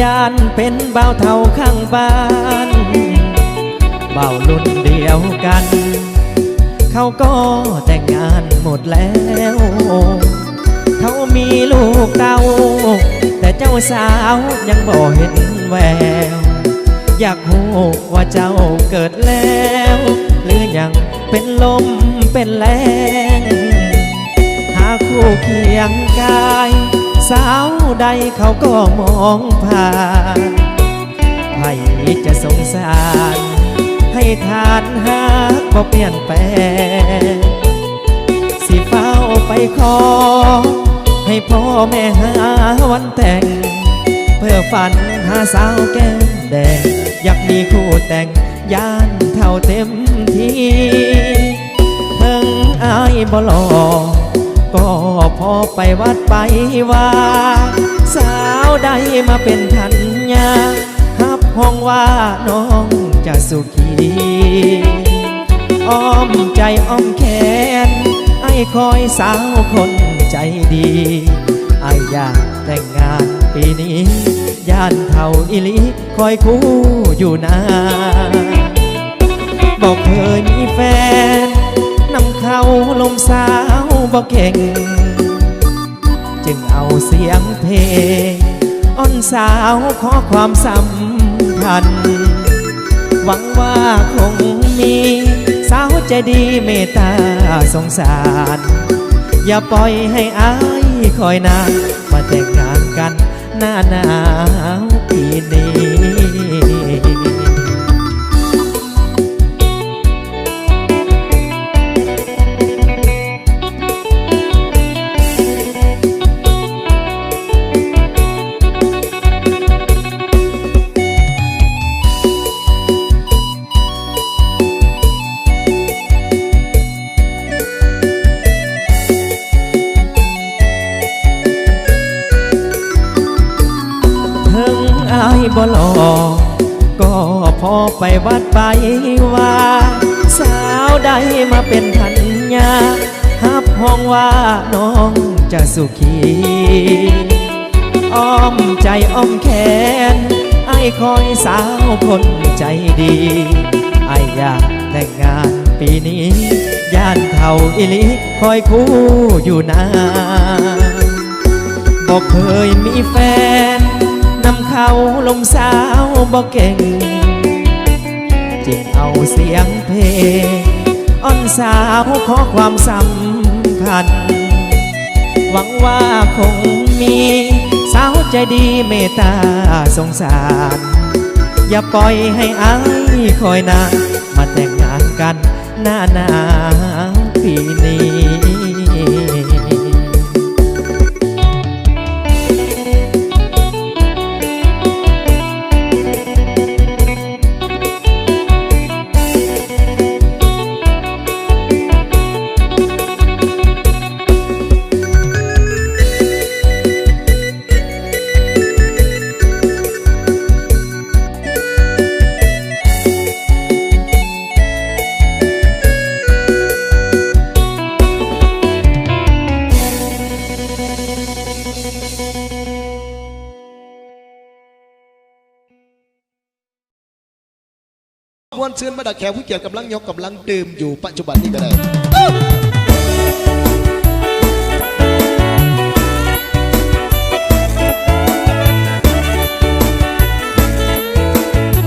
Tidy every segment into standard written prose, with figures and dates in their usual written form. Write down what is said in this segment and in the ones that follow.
ยานเป็นเบาเท่าข้างบ้านเบารุ่นเดียวกันเขาก็แต่งงานหมดแล้วเขามีลูกเต้าแต่เจ้าสาวยังบ่เห็นแววอยากรู้ว่าเจ้าเกิดแล้วหรือยังเป็นลมเป็นแรงหาคู่เคียงกายสาวใดเขาก็มองผ่านใครจะสงสารให้ทานหากบ่เปลี่ยนแปลงสิเฝ้าไปขอให้พ่อแม่หาวันแต่งเพื่อฝันหาสาวแก้มแดงอยากมีคู่แต่งย่านเท่าเต็มที่เพิ่งอายบ่หล่อก็พอไปวัดไปว่าสาวใดมาเป็นทัญญาฮับห้องว่าน้องจะสุขีอ้อมใจอ้อมแขนไอ้คอยสาวคนใจดีไอ้อยากแต่งงานปีนี้ย่านเท่าอิลิคอยคู่อยู่นาบอกเคยมีแฟนนำเข้าลมสาวบอกเก่งจึงเอาเสียงเพลงอ้อนสาวขอความสำคัญหวังว่าคงมีสาวใจดีเมตตาสงสารอย่าปล่อยให้อายคอยนานมาแต่งงานกันหน้าหนาวปีนี้บ่หลอกก็พอไปวัดไปว่าสาวใดมาเป็นทัญญาฮับห้องว่าน้องจะสุขีอ้อมใจอ้อมแขนไอ้คอยสาวคนใจดีไอ้อยากแต่งงานปีนี้ย่านเท่าอิลิคอยคู่อยู่นาบอกเคยมีแฟนนำเข้าลมสาวบอกเก่งจึงเอาเสียงเพลงอ้อนสาวขอความสำคัญหวังว่าคงมีสาวใจดีเมตตาสงสารอย่าปล่อยให้อายคอยนานมาแต่งงานกันหน้าหนาวปีนี้มวนซื่นมาดักแขกผู้เกียรติกำลังยกกำลังดื่มอยู่ปัจจุบันนี้ก็ได้เ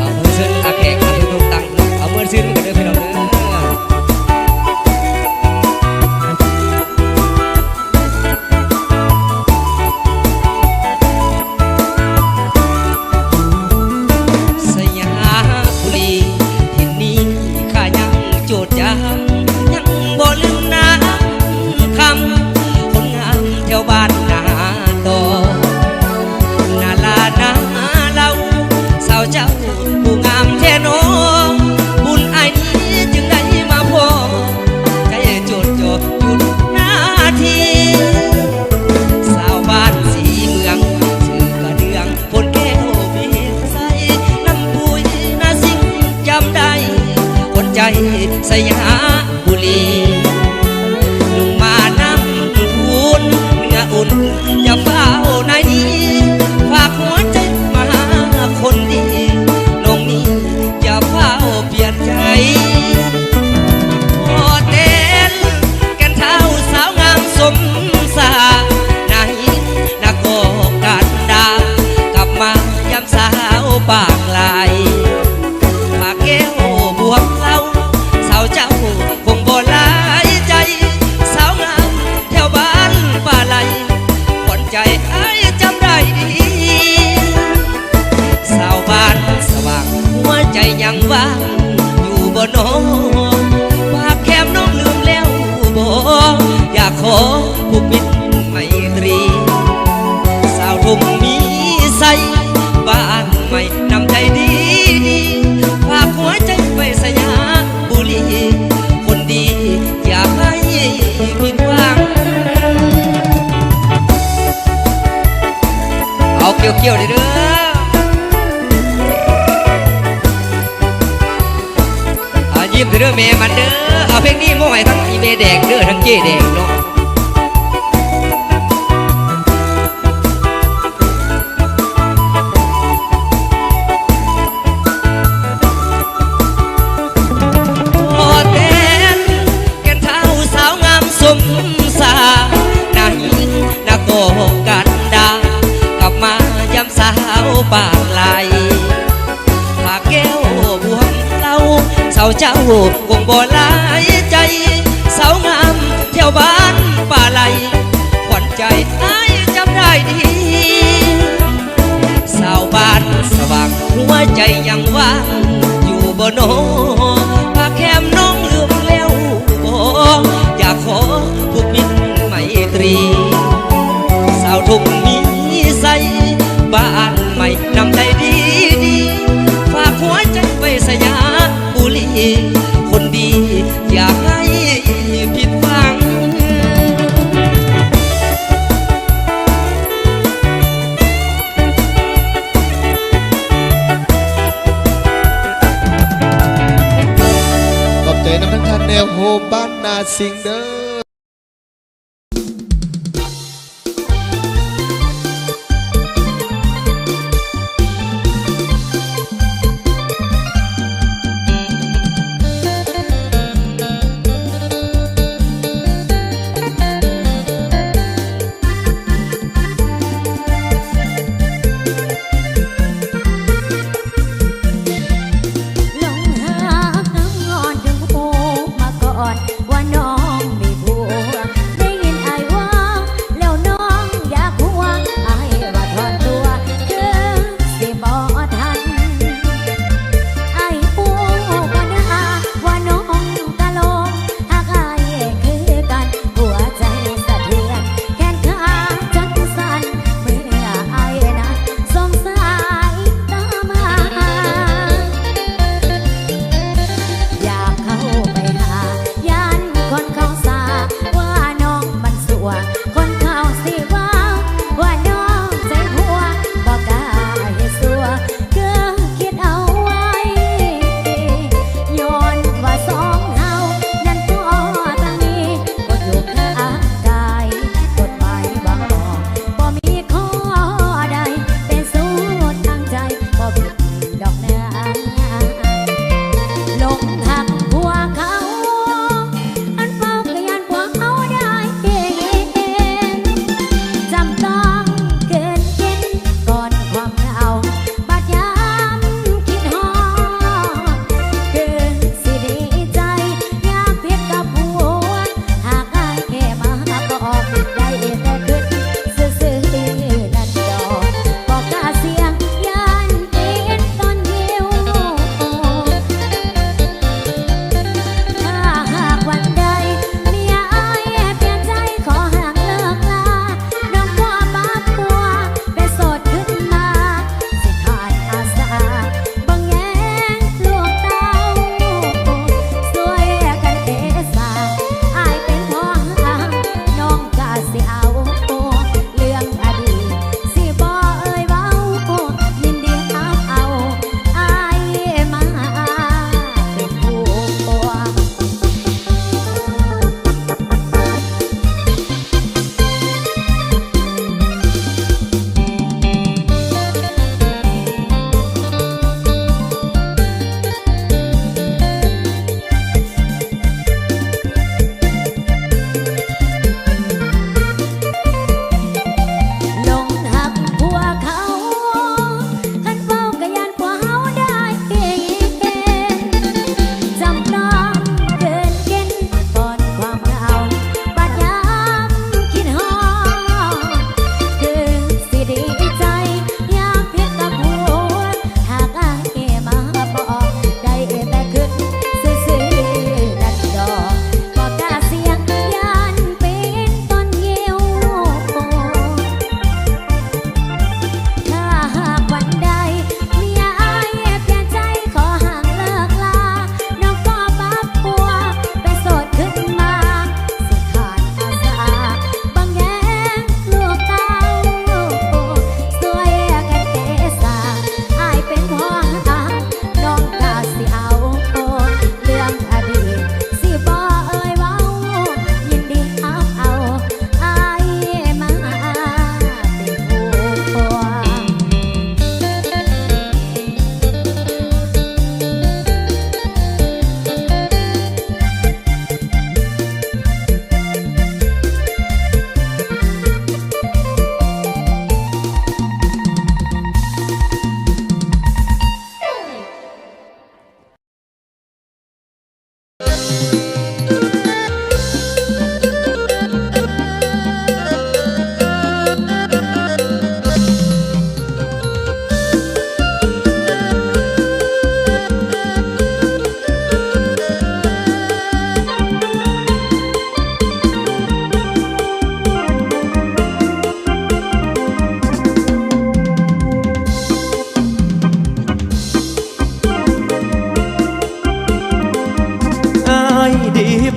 อาเมื่อซื่นอาแขกอาทุกตังเอาเมื่อซื่นกันเด้อพี่น้องยังบ่ลืมน้ำคำคนงามแถวบ้านนาโตนาลานาเราสาวเจ้าผู้งามแท้น้องบุญไอ้นี้จึงได้มาพบใจโจดจ่อหยุดหน้าที่สาวบ้านสีเมืองชื่อกระเดืองคนแก้วมีใสน้ำปุยน่าสิ่งจำได้คนใจสยามบุรีนุ่งมานำทุนเนื้ออุ่นอย่าเฝ้าในนี้ฝากหัวใจมาหา ามสาวปากลายปากแก้วบวกเราสาวเจ้าคงบ่หลายใจสาวงามแถวบ้านป่าไหลขวัญใจไอ้จำได้ดีสาวบ้านสว่างหัวใจยังว่างอยู่บ่โนปากแคมน้องลืมแล้วบ่อยากขอผูกมิตรไมตรีสาวทุ่งมีใสบ้านใหม่นำใจดีฝากหัวใจไปสยามบุรีคนดีอยากให้ผิดหวังเอาเกี่ยวๆเด้อยิ้มเด้อแม่มันเด้อเอาเพลงนี้มาให้ทั้งอีเมแดงเด้อทั้งเจแดงเนาะโอ้แทนแก่นเท้าสาวงามสมสานาหินนาโกกันดากลับมายามสาวปากไหลปากแก้วบวงเล่าสาวเจ้าคงบ่หลายใจสาวงามเที่ยวบ้านป่าไหลขวัญใจไอ้จำได้ดีสาวบ้านสว่างหัวใจยังว่างอยู่บ่โนปากแคมน้องลืมแล้วบ่อยากขอผูกมิตรไมตรีสาวทุ่งมีใสบ้านใหม่นำใจดีฝากหัวใจไปสยามบุรีคนดีอยากให้ผิดหวังขอบใจน้ำทั้งท่านแนวโฮมบ้านนาสิงเด้อลงหาน้ำงอนถึงโอมาก่อนว่าน้องไม่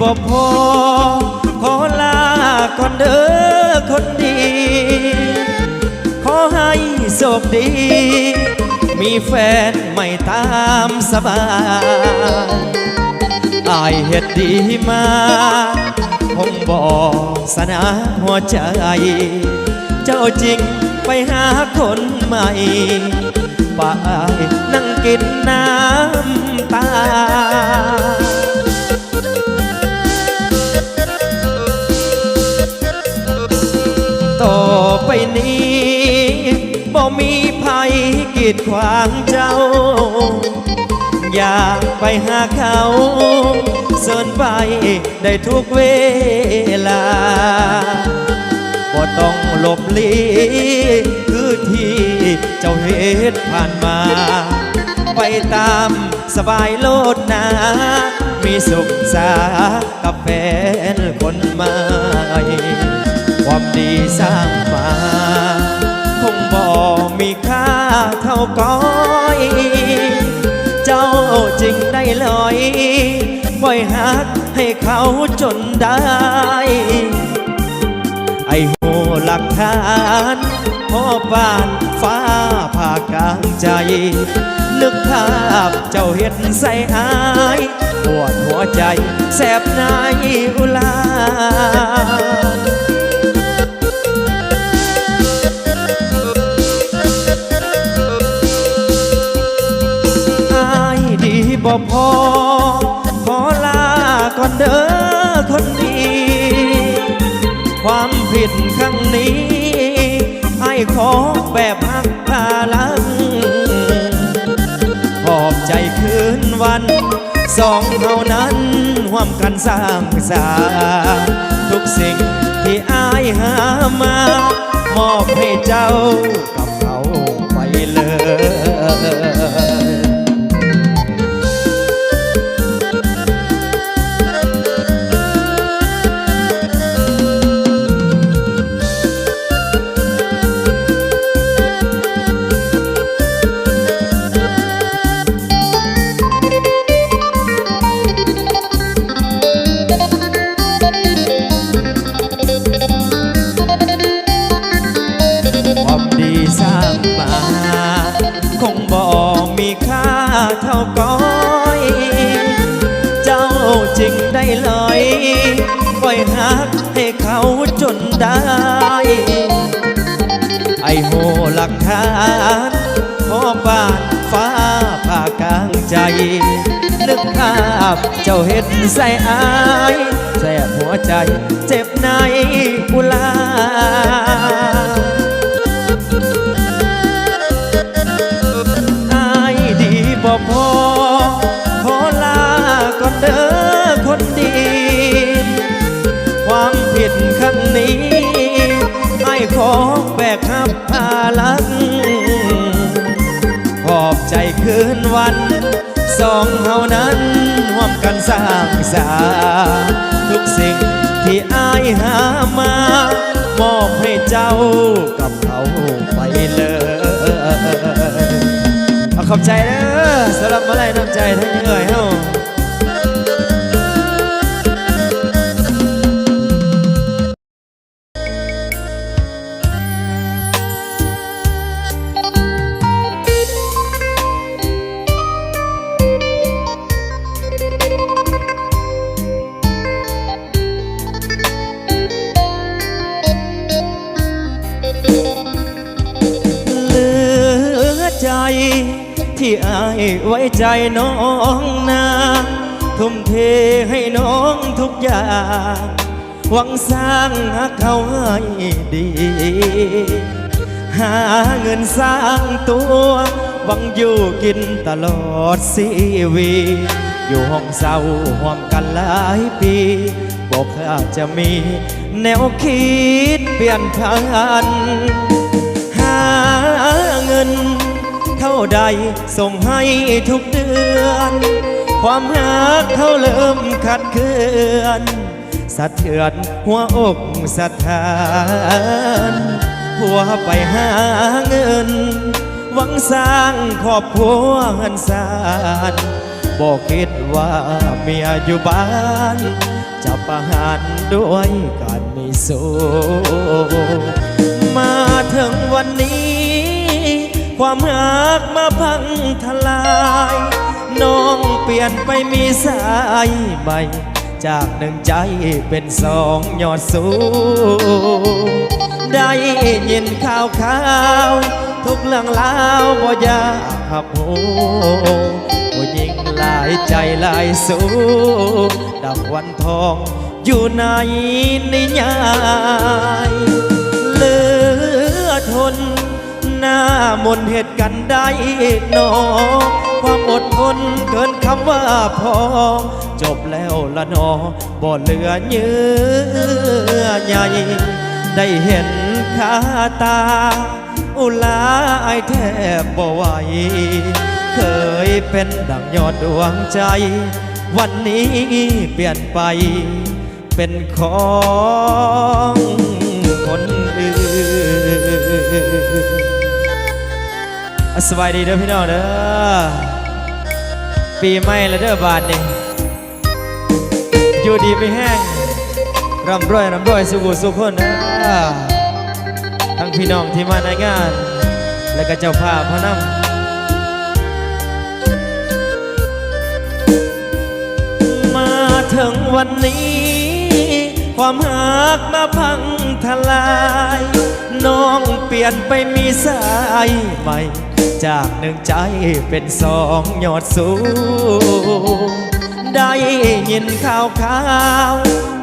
บ่พอขอลาก่อนเด้อคนดี ขอให้โชคดี มีแฟนใหม่ตามสบายอายเฮ็ดดีมาคงบอกสนาหัวใจ เจ้าจริงไปหาคนใหม่ไปนั่งกินน้ำตา ต่อไปนี้บ่มีภัยกีดขวางเจ้า อยากไปหาเขาเสินไปได้ทุกเวลาบ่ต้องหลบลีคือที่เจ้าเหตุผ่านมา ไปตามสบายโลดนามีสุขสากับแฟนคนใหม่ความดีสร้างมาคงบ่มีค่าเท่าก้อย เจ้าจริงได้ลอยปล่อยหักให้เขาจนได้ ไอ้หูหลักฐานพ่อบ้านฟ้าผ่ากลางใจ นึกภาพเจ้าเห็นใส่อายปวดหัวใจแสบในอุลาบ่พอขอลาก่อนเด้อคนดี ความผิดครั้งนี้ให้ขอแบบหักพาลังขอบใจคืนวันสองเท่านั้นร่วมกันสร้างสรรค์ทุกสิ่งที่อายหามามอบให้เจ้ากับเขาไปเลยสร้างมาคงบ่มีค่าเท่าก้อย เจ้าจริงได้ลอยปล่อยหักให้เขาจนได้ ไอ้โหหลักฐานพ่อบ้านฟ้าผ่ากลางใจ นึกภาพเจ้าเห็นใส่อายแสบหัวใจเจ็บในอุลาบ่พอขอลาก่อนเด้อคนดี ความผิดครั้งนี้ให้ขอแบกรับภาลังขอบใจคืนวันสองเฮานั้นร่วมกันสร้างสรรค์ทุกสิ่งที่อายหามามอบให้เจ้ากับเขาไปเลยขอบใจเด้อสำหรับมาลัยน้ำใจทั้งเหนื่อยเฮาเหลือใจที่อายไว้ใจน้องนาทุ่มเทให้น้องทุกอย่างหวังสร้างหาเขาให้ดี หาเงินสร้างตัวหวังอยู่กินตลอดชีวิตอยู่ห้องเศร้าห่วมกันหลายปีบอกข้าจะมีแนวคิดเปลี่ยนพันหาเงินเท่าใดส่งให้ทุกเดือนความรักเขาเริ่มขัดเคือนสะเทือนหัวอกสะท้านหัวไปหาเงินหวังสร้างครอบครัวหันสานบอกคิดว่าเมียอยู่บ้าน จะประหารด้วยการไม่สู้มาถึงวันนี้ความรักมาพังทลายน้องเปลี่ยนไปมีสายใหม่จากหนึ่งใจเป็นสองยอดสูงได้ยินข่าวทุกเรื่องราวบ่อยากหับหูผู้หญิงหลายใจหลายสูงดับวันทองอยู่ในนิยายเหลือทนหน้ามนเหตุกันได้หนอความอดทนเกินคำว่าพอจบแล้วละหนอบ่เหลือเยื่อใยได้เห็นคาตาอุลาไอแทบบ่ไหวเคยเป็นดังยอดดวงใจวันนี้เปลี่ยนไปเป็นของคนอื่นสบายดีเด้อพี่น้องเด้อปีใหม่แล้วเด้อบาทนี่อยู่ดีไม่แห้งร่ำรวยสุขคนนะทั้งพี่น้องที่มาในงานและก็เจ้าภาพพระนำมาถึงวันนี้ความหักมาพังทลายน้องเปลี่ยนไปมีสายใหม่จากหนึ่งใจเป็นสองยอดสูงได้ยินข่าว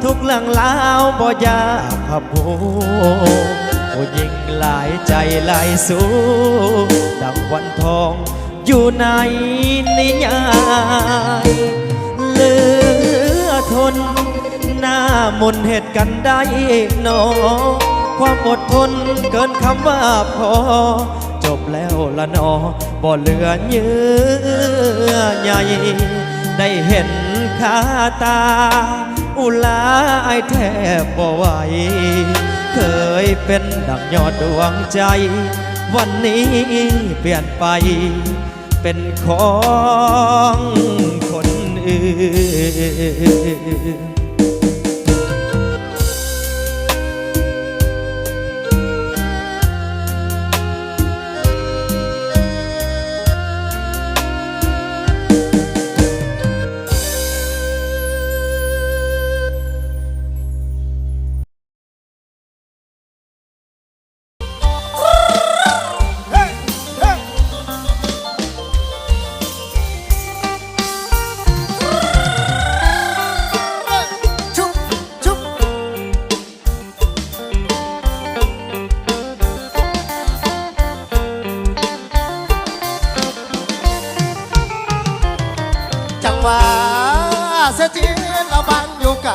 ทุกเรื่องราวบ่อยากหับหูผู้หญิงหลายใจหลายสูงดังวันทองอยู่ในนิยายเหลือทนหน้ามนเหตุกันได้หนอความอดทนเกินคำว่าพอจบแล้วละหนอบ่เหลือเยื่อใยได้เห็นคาตาอุลาไอแทบบ่ไหวเคยเป็นดังยอดดวงใจวันนี้เปลี่ยนไปเป็นของคนอื่นเสียทีละบ้านอยู่ไกล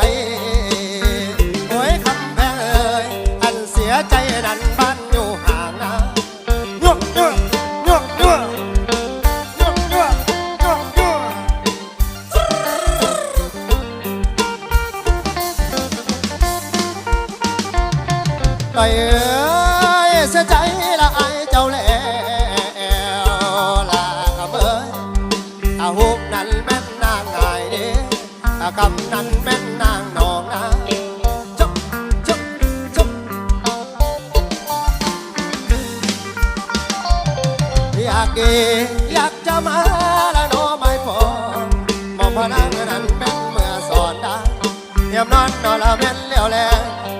โอ้ยคำแพงเอ่ยอันเสียใจนั้นบ้านอยู่ห่างนะยั่วยั่วยั่วยั่วยั่วยั่วยั่วยั่วไปเอ่ยเสียใจละไอเจ้าแล้วละคำเอ่ยอาหุบนั้นแม่นนางไงเด้กำนั้นแม่นนางนองนะจุ๊บจุ๊บจุ๊บอยากจะมาละโนไม่พอมองพนังนั้นแม่นเมื่อสอนได้เยี่ยมนอนละแม่นเลี้ยวแล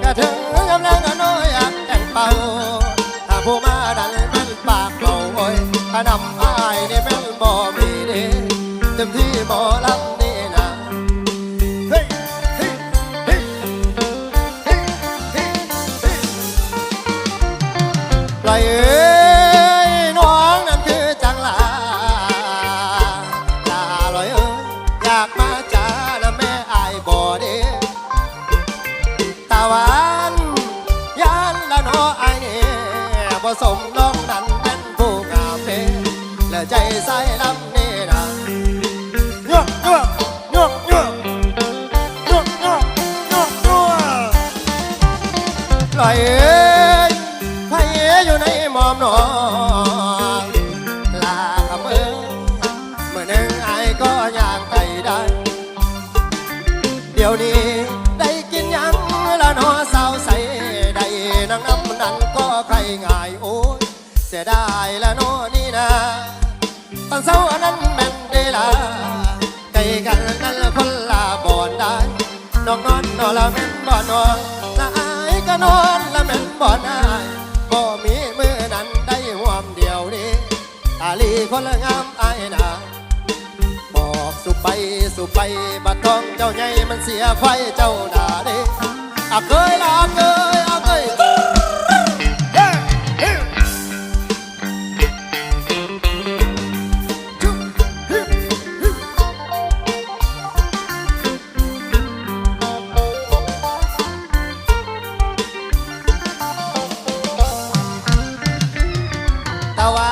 กระถึงกำลังก็น้อยอยากแต่งเป่าถ้าผู้มาดันแม่นปากเบาโอ้ยถ้านำอายนี่แม่นบ่มีเด้เต็มที่บ่ลำปล่อยเอ้ยน้องนั่นคือจังลาลอยเอ้ยอยากมาจ้าละแม่อายบ่เด้ตาหวานยานละน้ออายนี่บ่สมน้องนั้นเป็นผู้งามเด้และใจใส่ลำนี่นะยั่วยั่วยั่วยั่วยั่วยั่วยั่วยั่วปล่อยเอ้ยไผอยู่ในมอมนองลาคำเอ้ยเมื่อหนึ่งไอ้ก็ย่างไปได้เดี๋ยวนี้ ตอนเศร้าอันนั้นแม่นได้ละใจกันนั้นคนละบ่อนได้นอนนอนนอนละแม่นบ่อนอนละอายก็นอนละแม่นบ่อนอายบ่มีมือนั้นได้ห่วมเดียวนี้ตาลีคนละงามอายนะบอกสุไปบัดทองเจ้าใหญ่มันเสียไฟเจ้าด่าเด้อาเคยละอาเคยตะวั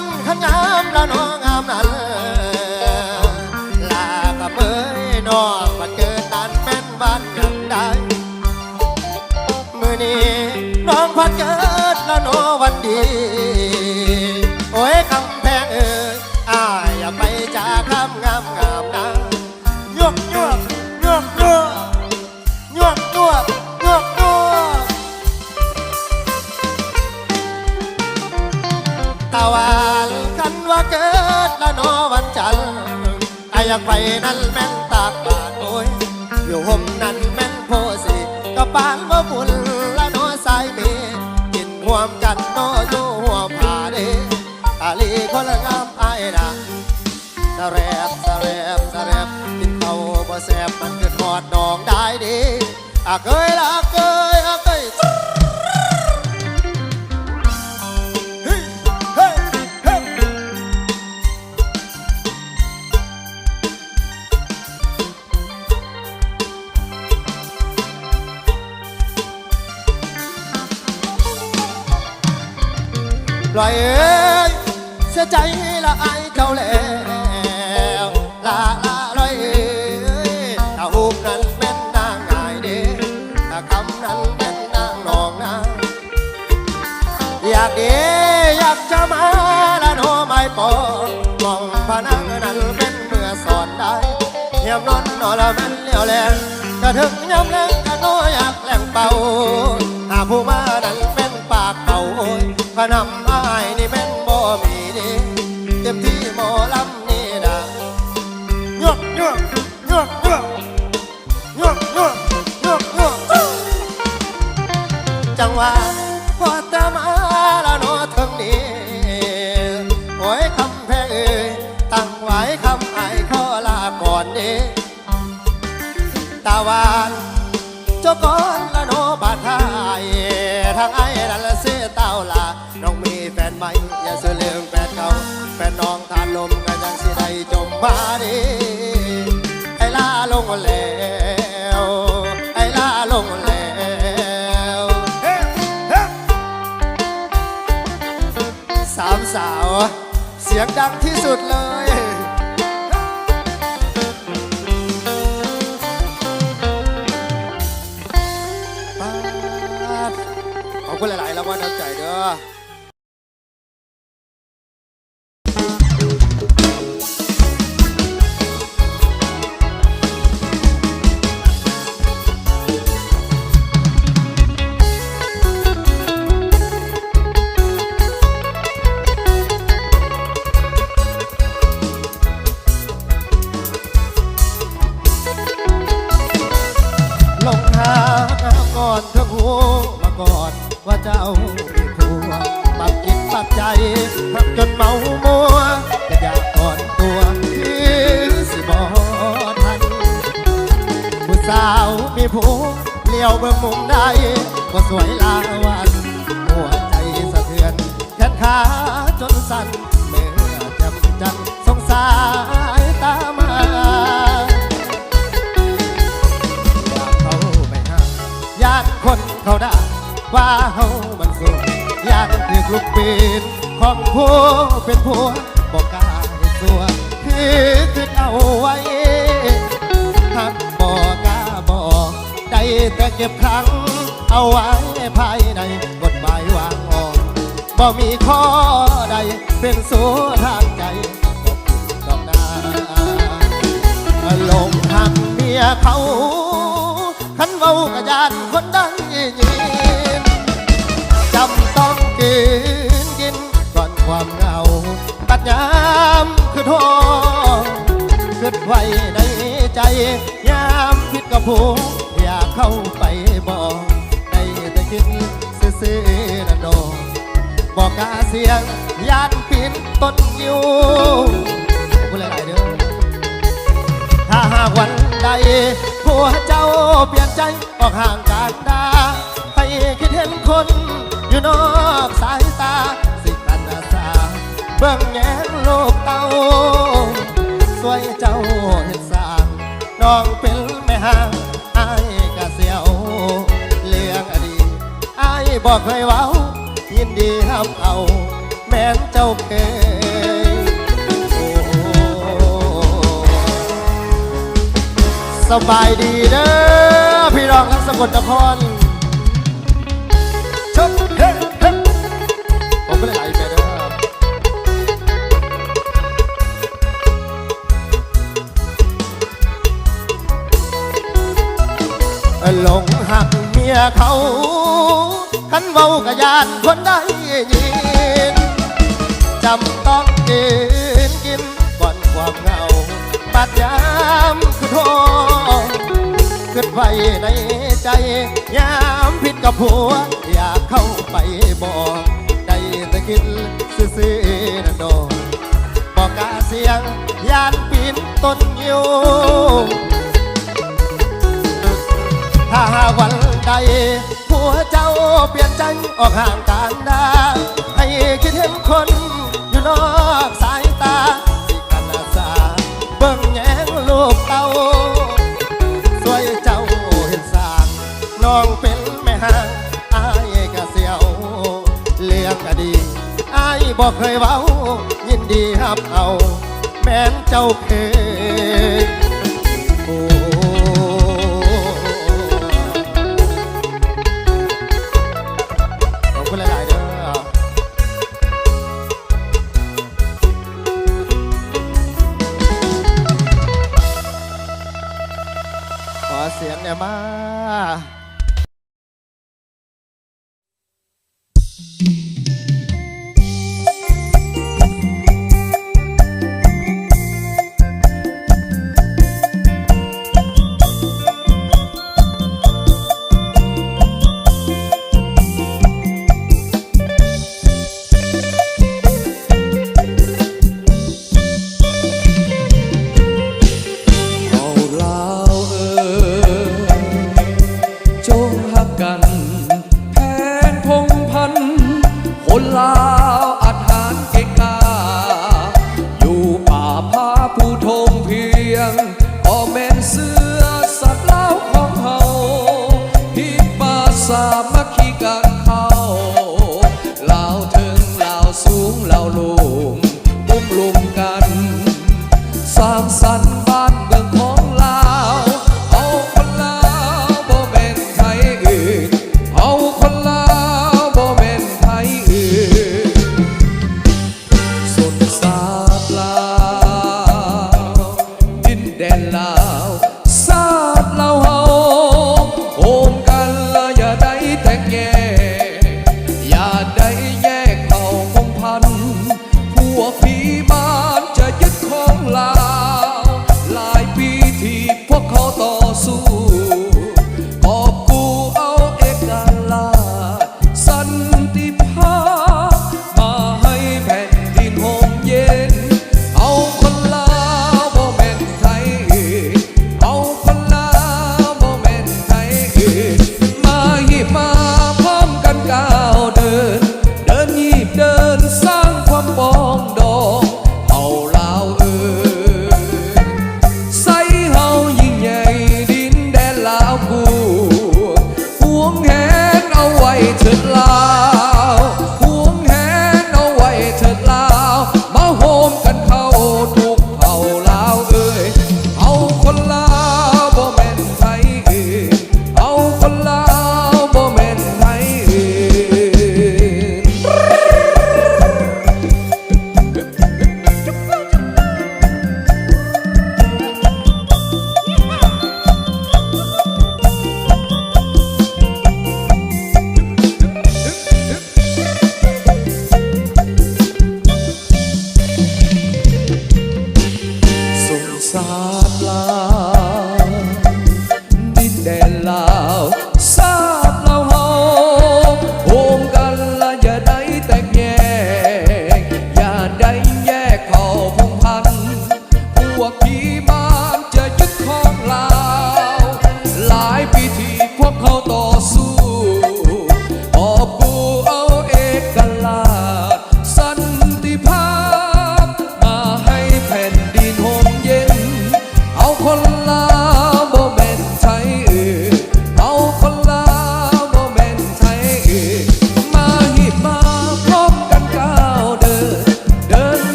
นขันงามละน้องงามนั่นลากับเอ้ยน้องบัดเกิดนั้นแม่นบ้านยังได้มื้อนี้น้องพัดเกิดละน้อวันดีโอ้ยคำแพงเอ้ยอ้ายอย่าไปจากคำงามนะยวกตะวันคันว่าเกิดละน้อวันจันทร์อายอยากไปนั่นแม่นตากบาดโอ้ยอยู่ห่มนั่นแม่นโพสีก็ปานว่าบุญละน้อสายเมกินห่วมกันน้ออยู่ห่วมผาเดตาลีคนละงามอายนะสะแรบกินเขาบ่แสบมันเกิดหอดดองได้ดีอาเคยละอาเคยปล่อยเอ้ยเสียใจละอายเจ้าแล้วละลอยเอ้ยถ้าหูนั้นเป็นนางง่ายเด้ถ้าคำนั้นเป็นนางนองนะอยากจะมาละโนไม่ปองมองพนังนั้นเป็นเมื่อสอนได้เหี่ยมนอนนอนละแม่นเลี้ยวแลงกระถึงย้ำแรงกระโนอยากแหลงเป่าหาผู้มานั้นเป็นปากเป่าโอ้ยพนำอายนี่แม่นบ่มีดีเต็มที่หมอลำนี่นะยวกจังหวะพอแต่มาละโนถึงนี้โอ้ยคำแพงเอ้ยตั้งไว้คำอายขอลาก่อนเด้ตาหวานเจ้าก่อนละโนบาดไทยทางไอ้นั่นละเสียเต้าละน้องมีแฟนใหม่อย่าเสื่อเรื่องแฟนเก่าแฟนน้องทานลมก็ยังสิได้จมมาดีไอ้ลาลงแล้วสามสาวเสียงดังที่สุดเลยขอบคุณหลายๆแล้วว่าน้ำใจเด้อลงหาก่อนเธอหูมาก่อนว่าเจ้ามีผัวปักจิตปักใจพักจนเมามัวจะอยากก่อนตัวที่สิบอทันผู้สาวมีผัวเลี้ยวเบิ่งมุมใดก็สวยลาวันหัวใจสะเทือนแขนขาจนสั่นเมื่อจำจันสงสายตามาย่านคนเขาด่าว่าเฮามันสูงย่านถือลูกปีนของผัวเป็นผัวบอกกล้าเห็นตัวคือเอาไว้หักบอกกล้าบอกได้แต่เก็บครั้งเอาไว้ภายในกฎหมายวางออกบ่มีข้อใดเป็นสู้ทางใจบอกดอกนาลงหักเมียเขาขันเว้ากระยานคนดังยินจำต้องกินก่อนความเหงาบัด ยามคือท้อคิดไว้ในใจยามผิดกับผู้อยากเข้าไปบอกได้แต่คิดซื่อๆนั่นโดบอกกาเสียงยานปีนต้นอยู่ขอบคุณหลายๆเด้อถ้าหากวันใดผัวเจ้าเปลี่ยนใจออกห่างจากดาให้คิดเห็นคนอยู่นอกสายตาสิกันอาสาเบิ่งแย้งโลกเต้าสวยเจ้าเห็นสร้างน้องเป็นแม่ห้างอายกะเสียวเรื่องอดีตอายบอกเคยเว้ายินดีห้ามเอาแม้นเจ้าเคยสบายดีเด้อพี่น้องทั้งสกลนครชมเฮ้เฮ้ผมก็เลยไหลไปเด้อหลงหักเมียเขาขันเว้ากะยานคนได้ยินจำต้องกินก่อนความเหงาบาดยามคือโทษคิดไว้ในใจยามผิดกับผัวอยากเข้าไปบอกได้แต่คิดซื่อๆนั่นโดบอกกาเสียงยานปีนต้นยิวถ้าหากวันใดผัวเจ้าเปลี่ยนใจออกห่างกันได้ให้คิดเห็นคนอยู่นอกสายตาสิกันอาสาเบิ่งแย้งลูกเต้าสวยเจ้าเห็นสางน้องเป็นแม่ห้างอายกะเสียวเลี้ยงอดีอายบอกเคยเว้ายินดีฮับเอาแม้นเจ้าเคยเสียงเนี่ยมา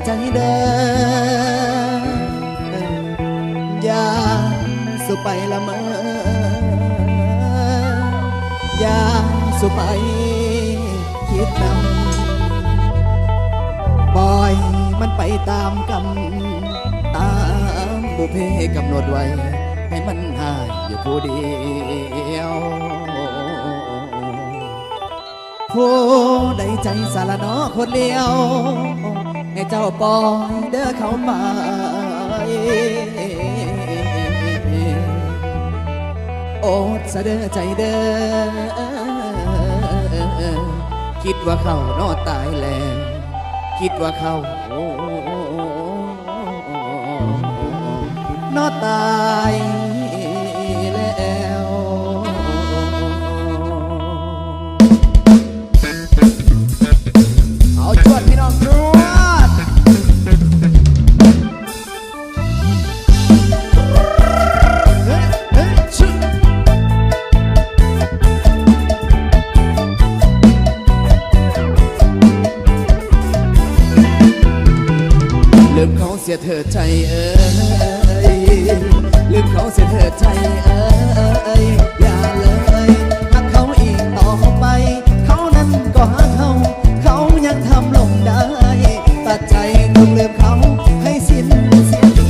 ใจเด้ออย่าสุไปละเมออย่าสุไปคิดนำปล่อยมันไปตามกรรมตามบุพเพกำหนดไว้ให้มันหายอยู่ผู้เดียวผู้ใดใจสารนอคนเดียวให้เจ้าปล่อยเด้อเขาไปโอดสะเด้อใจเด้อคิดว่าเขานอตายแล้วคิดว่าเขานอตายแล้วเอาจวดพี่น้องจวดลืมเขาเสียเธอใจลืมเขาเสียเธอใจอย่าเลยหักเขาอีกต่อไปเขานั้นก็หาเขายังทำลงได้ตัดใจต้องลืมเขาให้สิ้นเสียที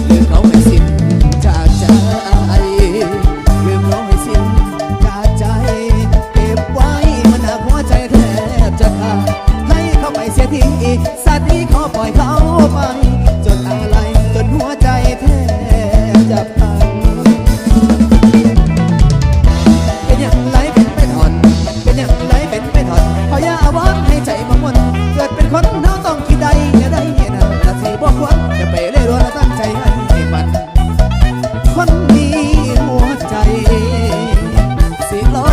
ลืมเขาให้สิ้นจากใจลืมเขาให้สิ้นจากใจเก็บไว้มันหนักหัวใจแทบจะขาดให้เขาไปเสียทีสัตว์นี้ขอปล่อยเขาไปจนอะไรจนหัวใจแทบจะพังเป็นอย่างไรเป็นไปถอนเป็นอย่างไรเป็นไปถอนขออย่าวัดให้ใจมาวนเกิดเป็นคนเราต้องคิดใดอย่าได้นั่นละสิบอกควรจะไปเรื่อยๆตั้งใจให้มันคนมีหัวใจสิลอ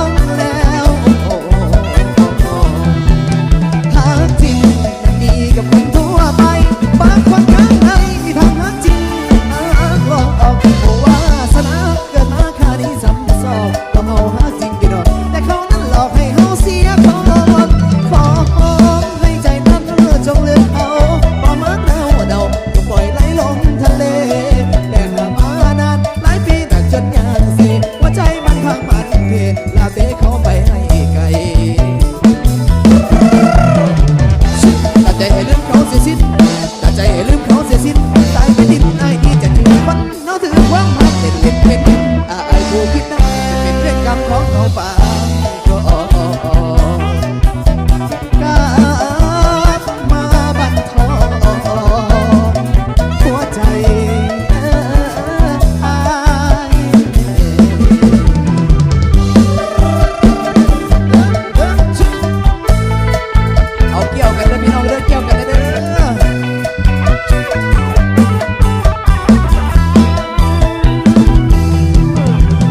งแล้วหาจริงมีกับคนทั่วไปบางคนข้างในมีทางหาจริงลองออกโอ้วาสนาเกิดมาค่านี้ซ้ำซ้อนต้องเอาหาจริงไปโดนแต่เขานั้นหลอกให้เฮาเสียของขอให้ใจนั้นจงลืมเอาบ่มักเดาก็ปล่อยไหลลงทะเลแต่หามานานหลายปีแต่จนยากเสียหัวใจมันพังมันเพลาเตะเขาไปให้ไกลตัดใจให้ลืมเขาเสียสิ้นตัดใจให้ลืมเขาเสียสิ้นตายไปดินไอ้ที่จะถึงวันเราถือความหักเล่นไอ้ผู้คิดได้เป็นเรื่องกรรมของเขาป่าก็กลับมาบั่นทอนหัวใจเอาเกี่ยวกันเลยพี่น้องเด้อเกี่ยวกันเลยเด้อ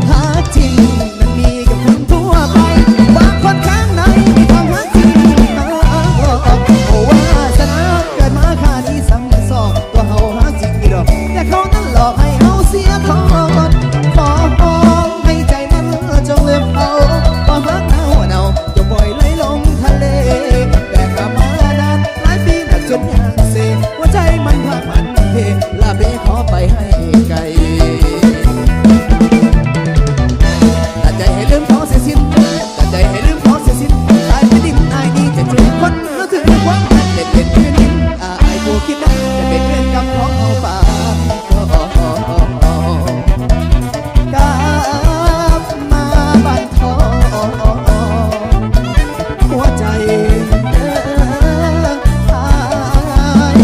หาจริงมันมีกับคนทั่วไปบางคนข้างในมีความหาจริงโอ้วาสนาเกิดมาค่านี้ซ้ำซ้อนตัวเฮาหาจริงดอกแต่เขานั้นหลอกให้เฮาเสียทอดขอให้ใจมันจงลืมเอาความรักเน่าจงปล่อยไหลลงทะเลแต่กลับมานานหลายปีนักจนยากเสียหัวใจมันพังมันเพลาเบขอไปให้ไกลตัดใจให้ลืมเขาเสียสิ้นตัดใจให้ลืมเขาเสียสิ้นตายไปดินไอ้นี่จะเจอคนแล้วถึงความหักเล่นไอ้ผู้คิดได้จะเป็นเรื่องกรรมของเขาป่ากลับมาบั่นทอนหัวใจหาย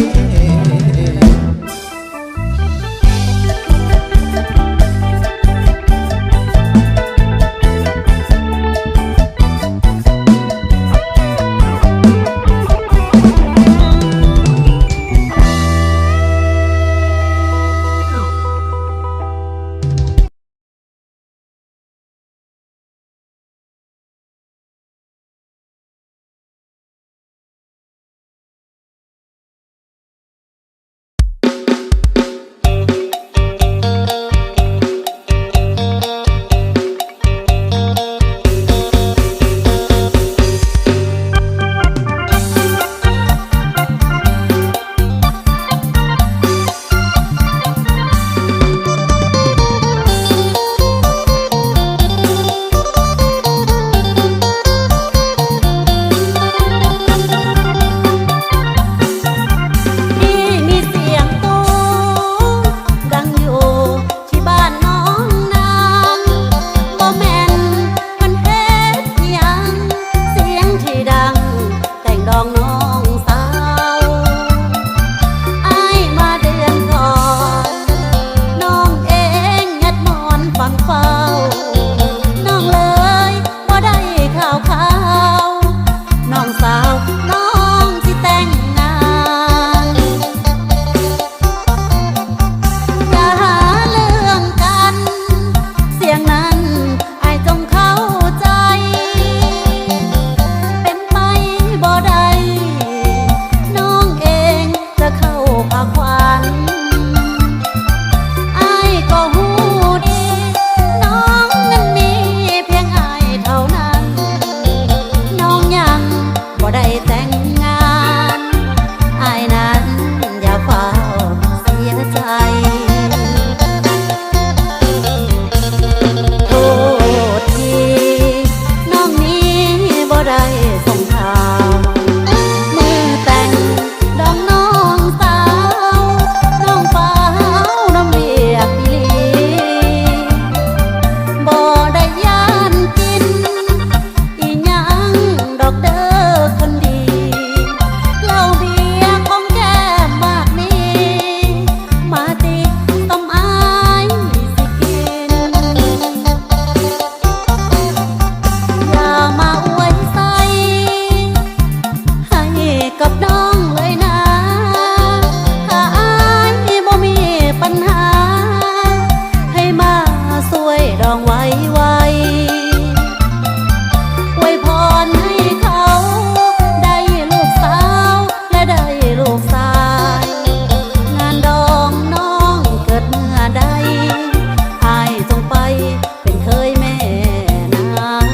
กับน้องเลยนะถ้าอายบ่มีปัญหาให้มาสวยดองไว้ไว้อวยพรให้เขาได้ลูกสาวและได้ลูกชายงานดองน้องเกิดเมื่อใดอายจงไปเป็นเคยแม่นาง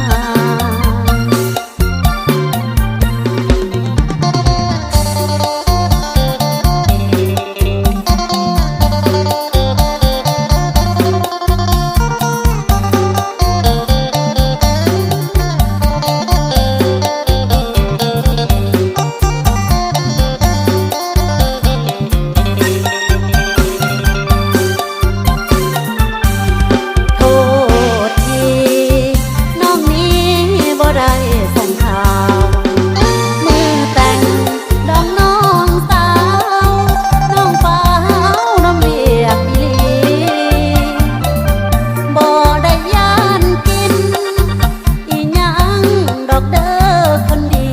โทษทีน้องนี้บ่ได้ส่งข่าวมือแต่งดองน้องสาวน้องเปล่าน้ำเรียกอีหลีบ่ได้ย่านกินอีหยังดอกเด้อคนดี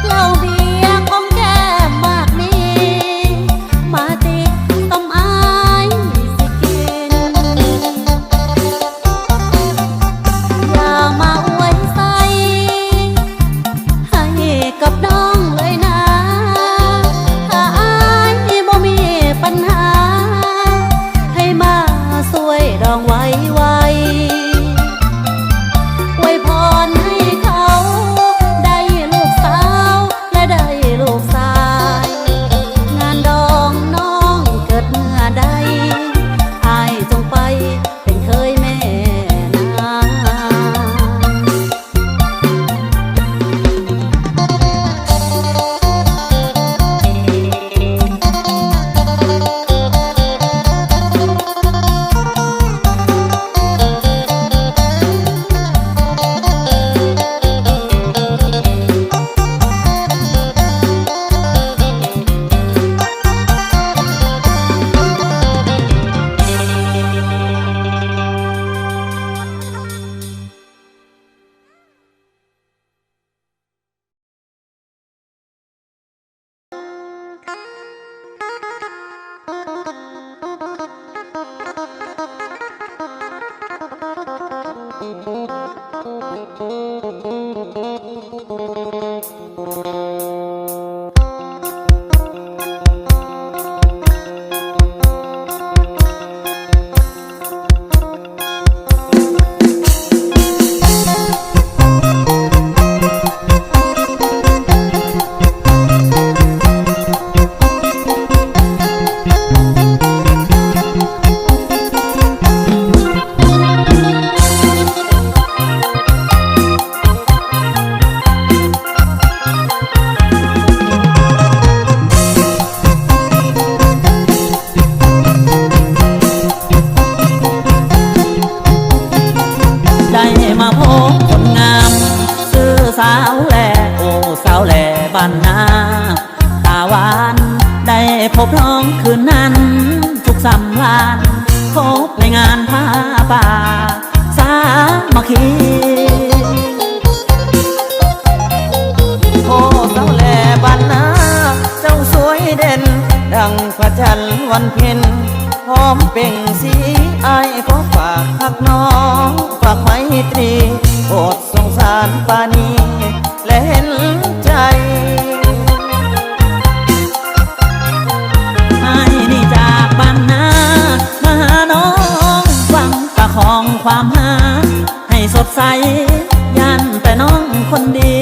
เหล้าเบียร์ของแก้มมากมีมาติดต้มอายสิกิน อย่ามาอวยใส่ให้กับน้องเลยนะถ้าอายบ่มีปัญหาให้มาสวยดองไว้ไว้อวยพรให้เขาได้ลูกสาวและได้ลูกชายงานดองน้องเกิดเมื่อใดอายจงไปเป็นเคยแม่นาง ได้มาพบคนงามซื้อสาวแหล่โอ้สาวแหล่บ้านนาตาหวานได้พบน้องคืนนั้นทุกสำลานพบในงานผ้าป่าสามัคคีโอ้สาวแหล่บ้านนาเจ้าสวยเด่นดังพระจันทร์วันเพ็ญพร้อมเปล่งสีอายขอฝากหักน้องฝากไมตรีโปรดสงสารปานีและเห็นใจอายนี่จากบ้านนามาหาน้องหวังประคองความหาให้สดใสยันแต่น้องคนดี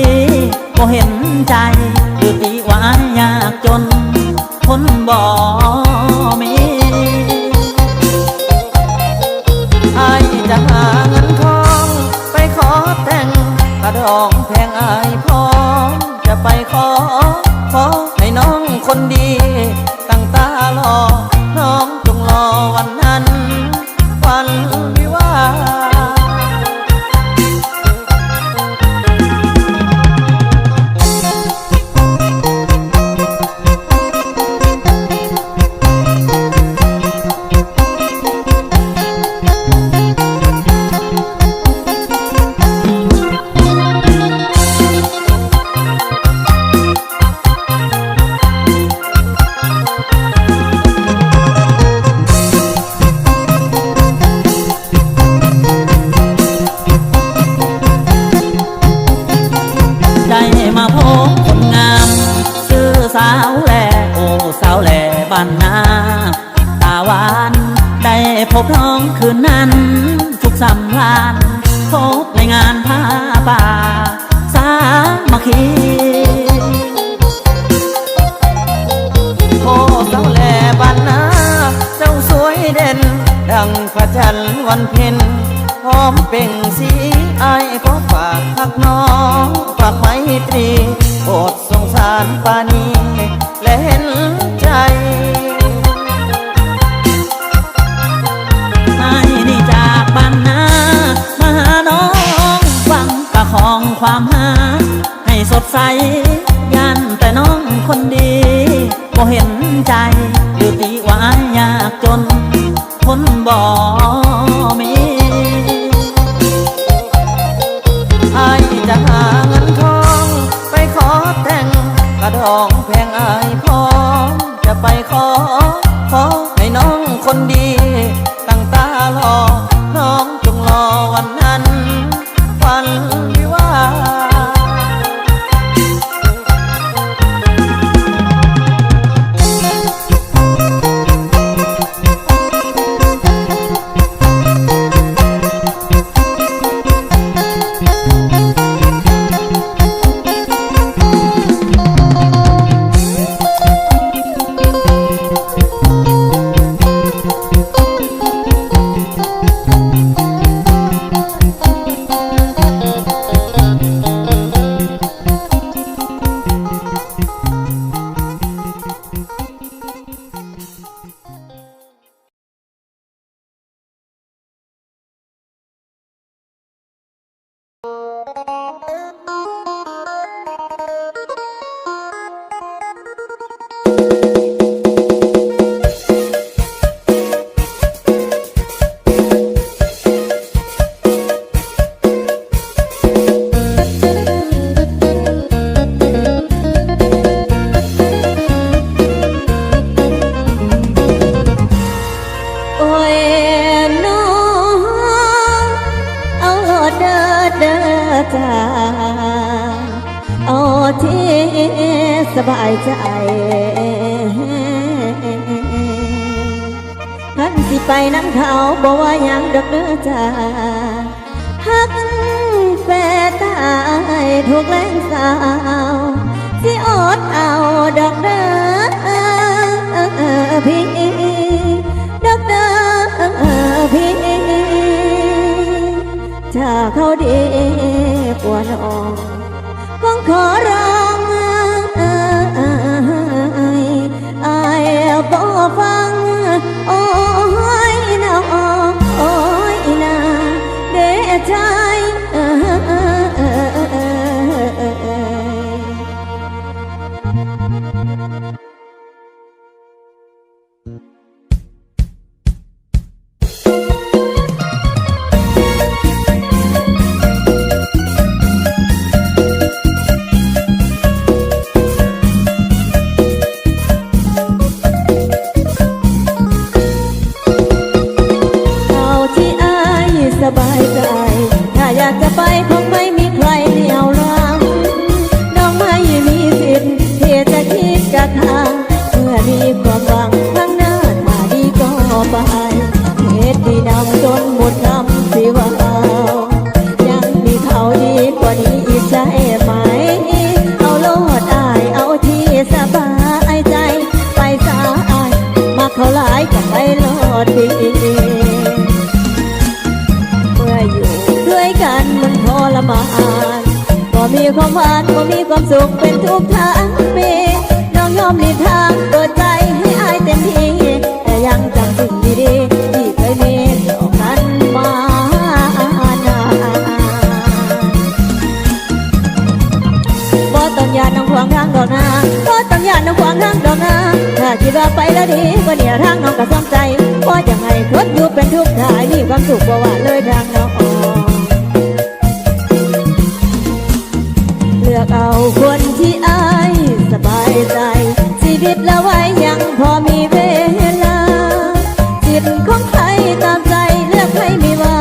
บ่เห็นใจคือตีว่ายากจนคนบ่มีอายจะหาเงินทองไปขอแต่งกระดองแพงอายพร้อมจะไปขอให้น้องคนดีตั้งตารอน้องจงรอวันนั้นวันวิวาห์ สาวแลโอ้สาวแลบ้านนาตาหวานได้พบน้องคืนนั้นทุกสำราญพบในงานผ้าป่าสามัคคีโอ้สาวแลบ้านนาเจ้าสวยเด่นดังพระจันทร์วันเพ็ญหอมเป่งสีอายขอฝากพักน้องฝากไมตรีโปรดสงสารปานีและเห็นใจให้นี่จากบ้านนามาหาน้องฟังประคองความหาให้สดใสยันแต่น้องคนดีบ่เห็นใจหรือตีว่ายากจนคนบ่มีไอ้จะหาเงินทองไปขอแต่งกระดองแพงอายพร้อมจะไปขอให้น้องคนดีตั้งตารอน้องจงรอวันนั้นวันวิวาเอาที่สบายใจท่านสิไปน้ำเขาบอกว่ายังดอกเด้อจ้าฮักแฟตายถูกแรงสาวสิอดเอาดอกเด้อพี่ดอกเด้อพี่ถ้าเขาดีกว่าน้องคงขอร้องอายบ่ฟังโอ้ยนะโอ้ยนะเดชใจสบายใจถ้าอยากจะไปคงไม่มีใครเหนี่ยวรั้งน้องไม่มีสิทธิ์ที่จะคิดกระทำเมื่อมีความหวังข้างหน้าถ้าดีก็ไปเหตุที่นำจนหมดคำสิว่ายังมีเขาดีกว่านี้อีกใช่ไหมเอาโลดอายเอาที่สบายใจไปสายมาเขาหลายก็ไปโลดดีด้วยกันมันทรมานบ่มีความหวานบ่มีความสุขเป็นทุกทางปีน้องยอมหลีกทางเปิดใจให้อายเต็มที่แต่ยังจำสิ่งดีๆที่เคยมีต่อกันมานานบ่ต้องยานน้องขวางทางดอกนาบ่ต้องยานน้องขวางทางดอกนาถ้าคิดว่าไปแล้วดีก็เนี่ยทางน้องก็สนใจว่าจะให้คนอยู่เป็นทุกข์ได้มีความสุขบ่ว่าเลยทางน้องเลือกเอาคนที่อายสบายใจชีวิตละไว้ยังพอมีเวลาจิตของใครตามใจเลือกให้มีว่า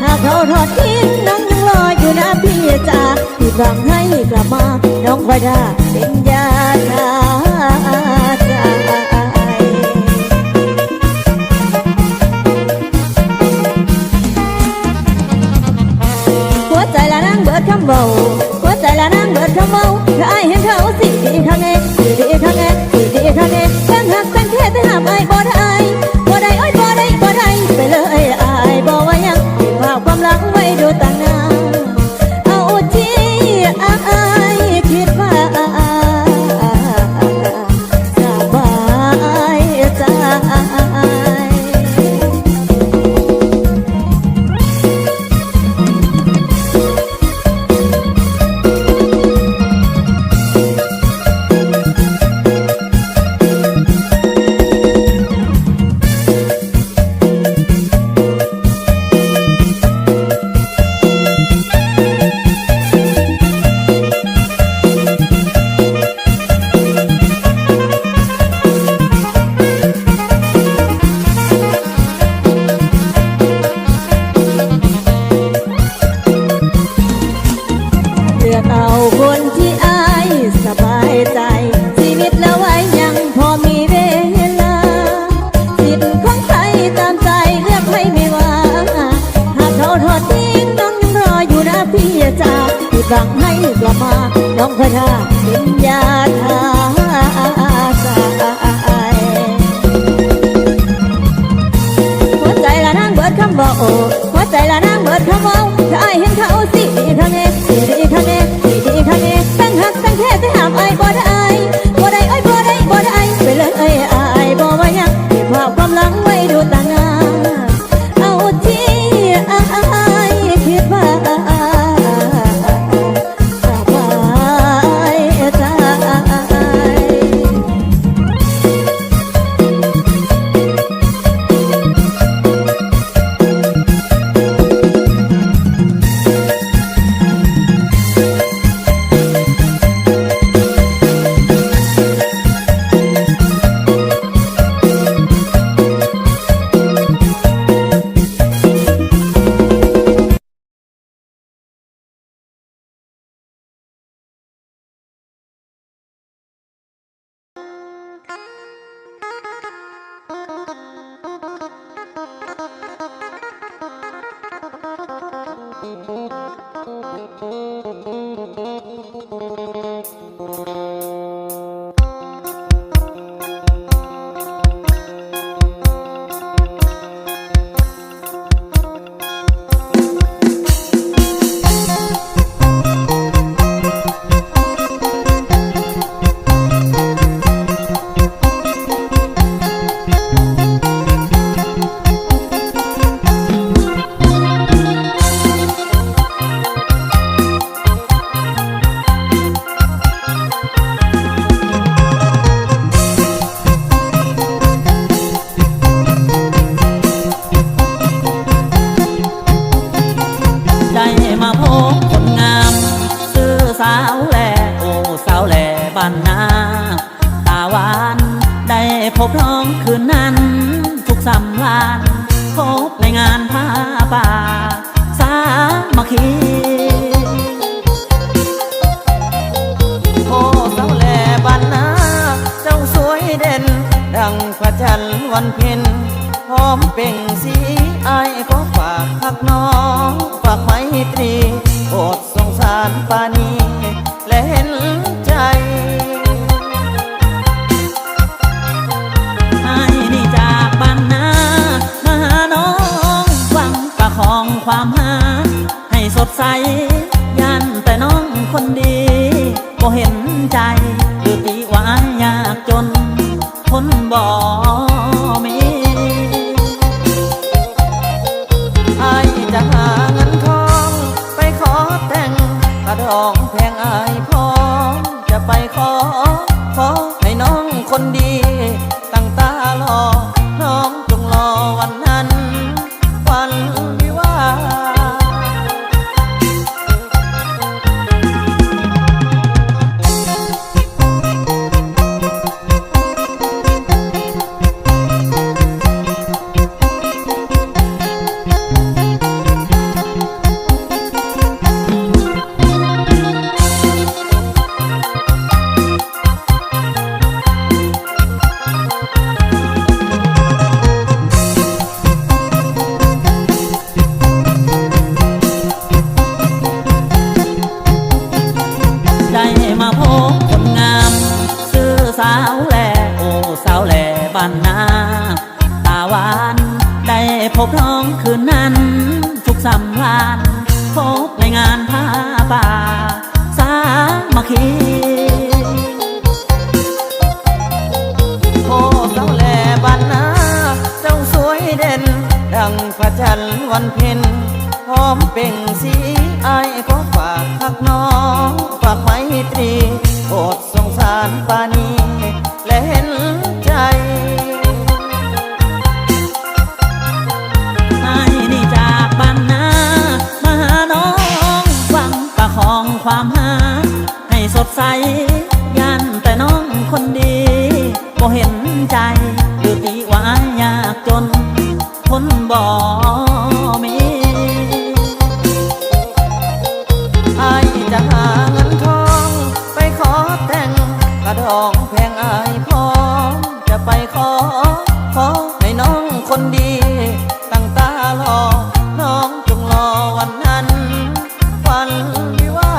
หากเขาทอดทิ้งน้องยังรออยู่นะพี่จ๋าที่หวังให้กลับมาน้องคอยได้เป็นญาติ พระธาตุเป็นยาทาสายหัวใจละนางเบิดคำบอกโอ้หัวใจละนางเบิดคำเว้าถ้าอายเห็นเขาสิดีคะแนนสิดีคะแนนสิดีคะแนนตั้งหักตั้งแค่แต่หามอายบ่ได้บ่ได้เอ้ยบ่ได้บ่ได้ไปเลยเอ้ยอายบ่ว่ายังเก็บภาพความหลังไว้ดูต่างหน้าเอาที่อายคิดว่าสบายใจ พบน้องคืนนั้นทุกสำราญพบในงานผ้าป่าสามัคคีโอ้สาวแหล่บ้านนาเจ้าสวยเด่นดังพระจันทร์วันเพ็ญพร้อมเป่งสีอายขอฝากพักน้องฝากไมตรีโปรดสงสารปานีและเห็นใจของความหาให้สดใสยันแต่น้องคนดีบ่เห็นใจหรือปีว่ายากจนคนบ่มีอายจะหาเงินทองไปขอแต่งกระดองแพงอายพร้อมจะไปขอให้น้องคนดีตั้งตารอน้องจงรอวันนั้นวันวิวาพบน้องคืนนั้นทุกสำราญพบในงานผ้าป่าสามัคคีโอ้สาวแหล่บ้านนาเจ้าสวยเด่นดังพระจันทร์วันเพ็ญพร้อมเป่งสีอายขอฝากพักน้องฝากไมตรีโปรดสงสารปานีและเห็นใจของความหาให้สดใสยันแต่น้องคนดีบ่เห็นใจหรือตีว่ายากจนคนบ่มีอายจะหาเงินทองไปขอแต่งกระดองแพงอายพร้อมจะไปขอให้น้องคนดีตั้งตารอน้องจงรอวันนั้นวันวิวา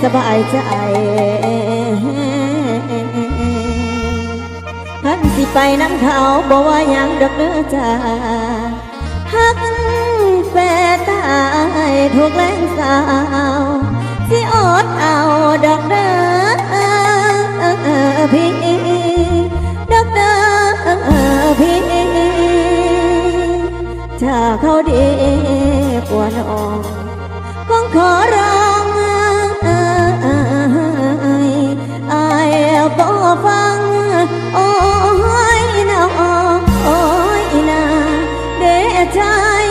สบายใจหันสิไปน้ำเขาบอกว่ายังดอกเด้อจ้าหักแฟตายถูกแรงสาวสิอดเอาดอกเด้อพี่ดอกเด้อพี่ถ้าเขาดีกว่าน้องคงขอร้องอายบ่ฟังโอ้ยน้องโอ้ยนาเดชาย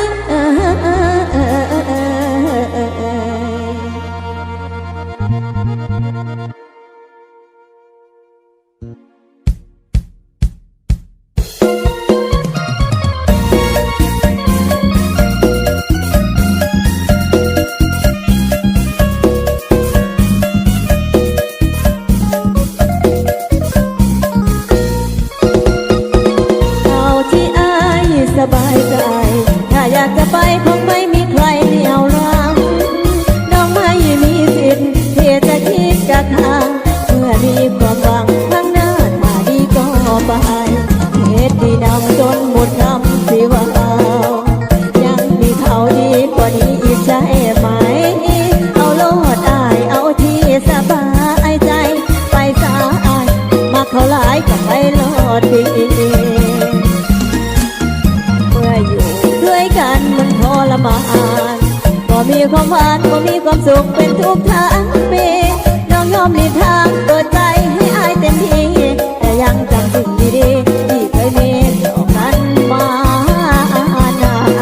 สบายใจถ้าอยากจะไปคงไม่มีใครเหนี่ยวรั้งน้องไม่มีสิทธิ์ที่จะคิดกับทางเมื่อมีความหวังข้างหน้าถ้าดีก็ไปเหตุที่นำจนหมดคำสิว่ายังมีเขาดีกว่านี้อีกใช่ไหมเอาโลดอายเอาที่สบายใจไปสาอายมาเขาหลายกับไปโลดดีด้วยกันมันทรมานก็มีความหวานก็มีความสุขเป็นทุกทางปีน้องยอมหลีกทางเปิดใจให้อายเต็มที่แต่ยังจำสิ่งดีๆที่เคยมีต่อกันมานาน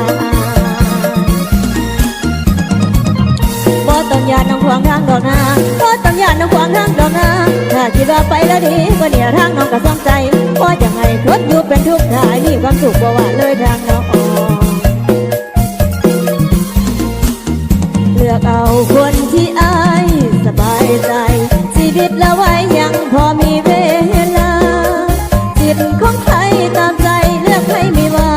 บ่ต้องยานน้องขวางทางดอกนาบ่ต้องยานน้องขวางทางดอกนาถ้าคิดว่าไปแล้วดีก็เนี่ยทางน้องก็สนใจเพราะยังไงทดอยู่เป็นทุกข์ถ้ามีความสุขบ่ว่าเลยทางน้องเลือกเอาคนที่อายสบายใจชีวิตละไว้ยังพอมีเวลาจิตของใครตามใจเลือกให้ไม่ว่า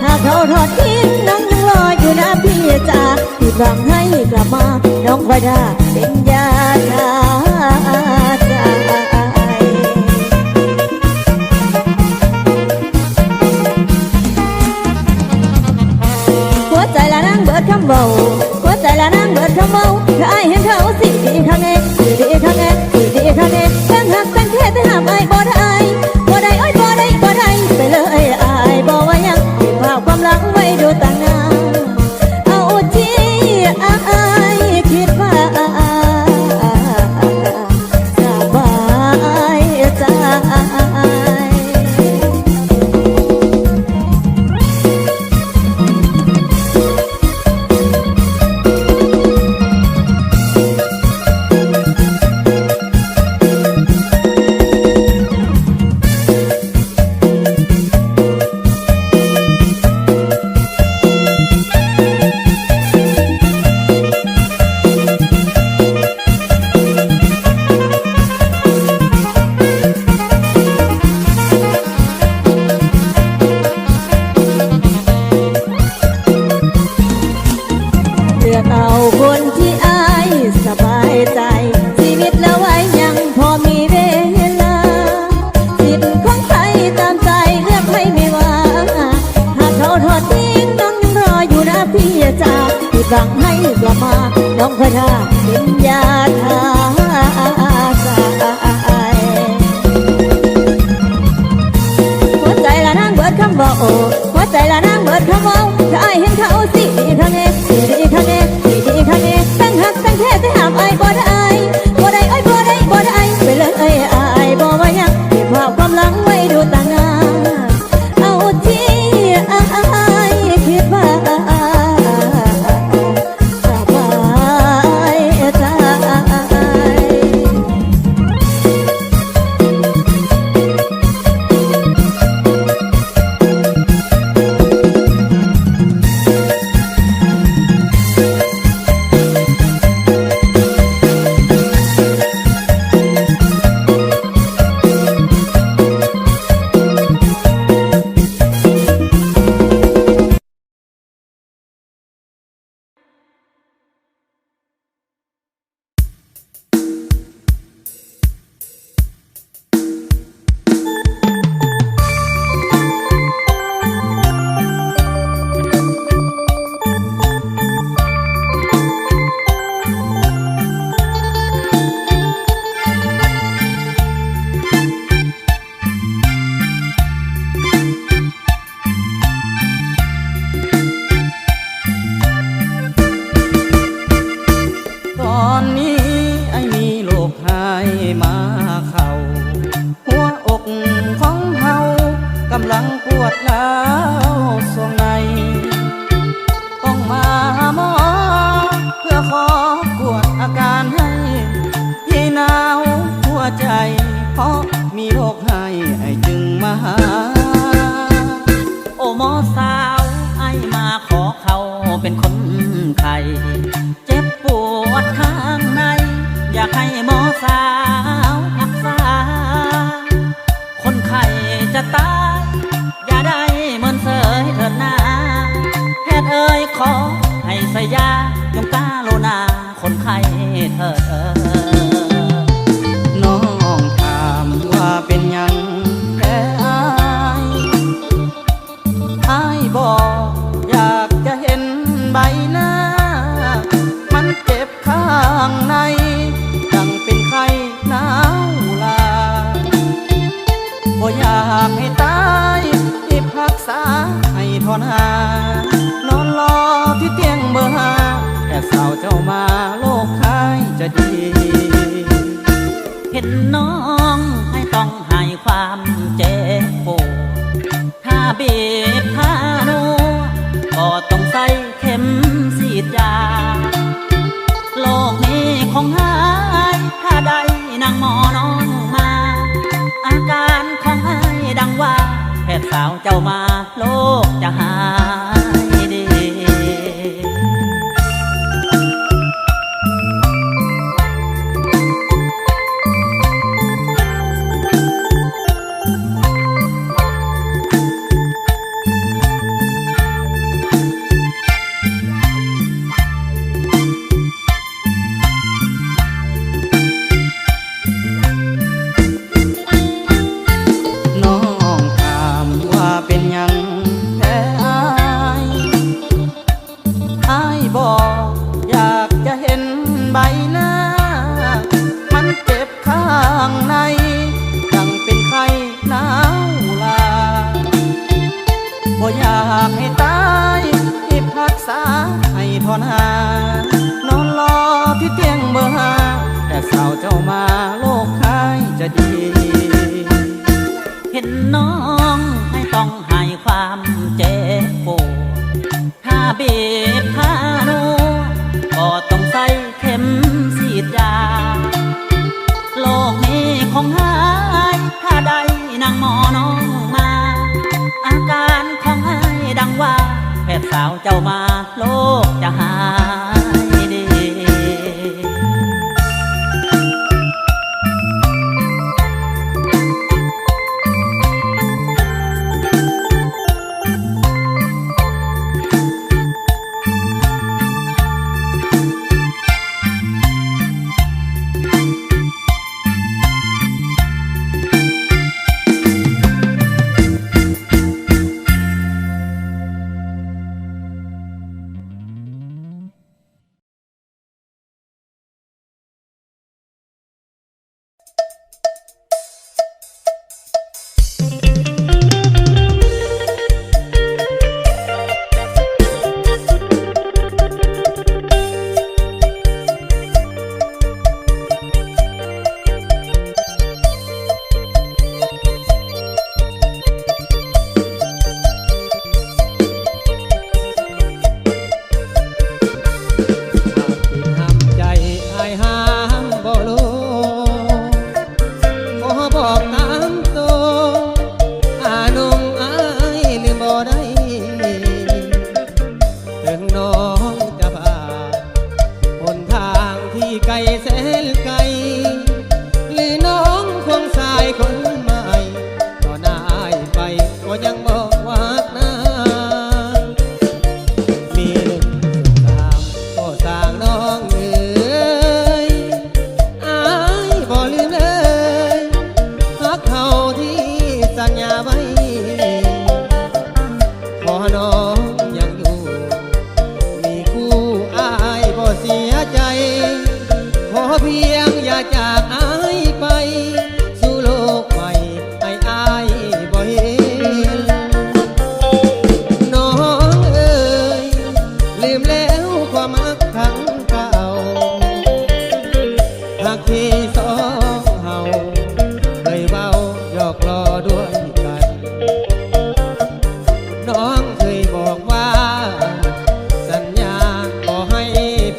หากเขาทอดทิ้งน้องยังรออยู่นะพี่จ๋าที่หวังให้กลับมาน้องคอยได้เป็นยาชาใจหัวใจละนั่งเบิดคำเบาหัวใจละนั่งเบิดคำเมาถ้าอายเห็นเขาสิดีข้างเองสิดีข้างเองสิดี วใจเพราะมีโรคให้ไอ้จึงมาหาโอ้หมอสาวไอ้มาขอเขาเป็นคนไข้เจ็บปวดข้างในอยากให้หมอสาวรักษาคนไข้จะตายอย่าได้เหมือนเสยเถิดนาแพทย์เอ่ยขอให้ใส่ยายงกาโลนาคนไข้เถิดน้องถามว่าเป็นยังแพ้อายบอกอยากจะเห็นใบหน้ามันเจ็บข้างในดังเป็นไข้หนาวลาบ่อยากให้ตายที่พักษาให้ทนหานอนรอที่เตียงเบอร์ห้าแค่สาวเจ้ามาโลกคายจะดีเห็นน้องให้ต้องให้ความเจ็บปวดถ้าบีบถ้านัวก็ต้องใส่เข็มฉีดยาโลกนี้คงหายถ้าได้นางหมอน้องมาอาการของไอ้ดังว่าแพทย์สาวเจ้ามาโลกจะหายดี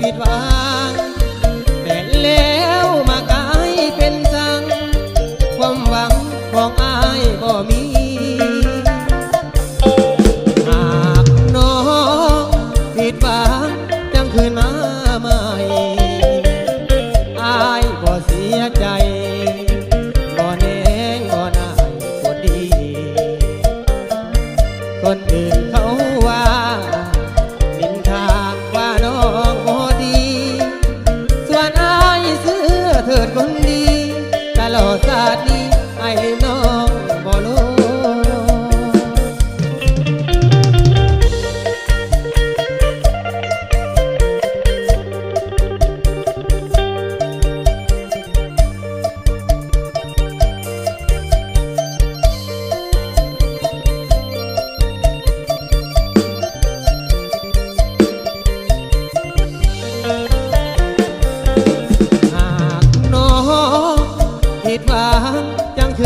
ผิดหวังแต่แล้วมากลายเป็นสัง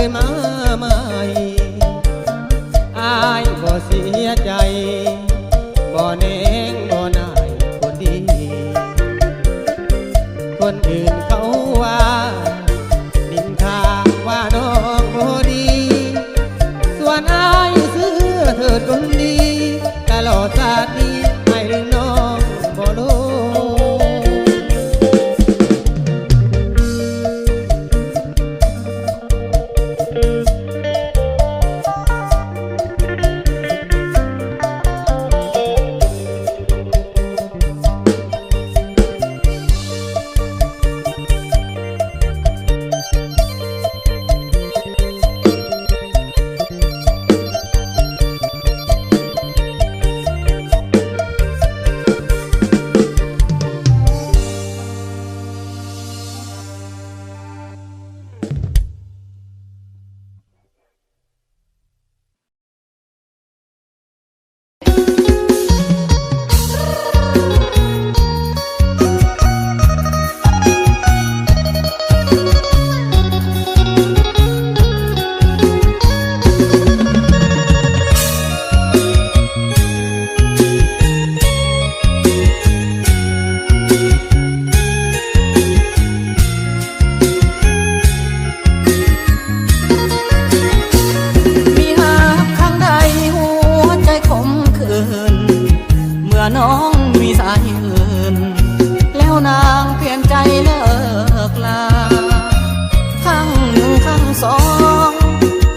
ยมาใหม่อายบ่เสียใจบ่เน่งบ่นายคนดีคนอื่นเขาว่านินทาว่าน้องบ่ดีส่วนอายซื้อเถิดคนดีตลอดชาตินี้ให้เรื่องน้องบ่รู้น้องมีสายอื่นแล้วนางเปลี่ยนใจเลิกลาครั้งหนึ่งครั้งสอง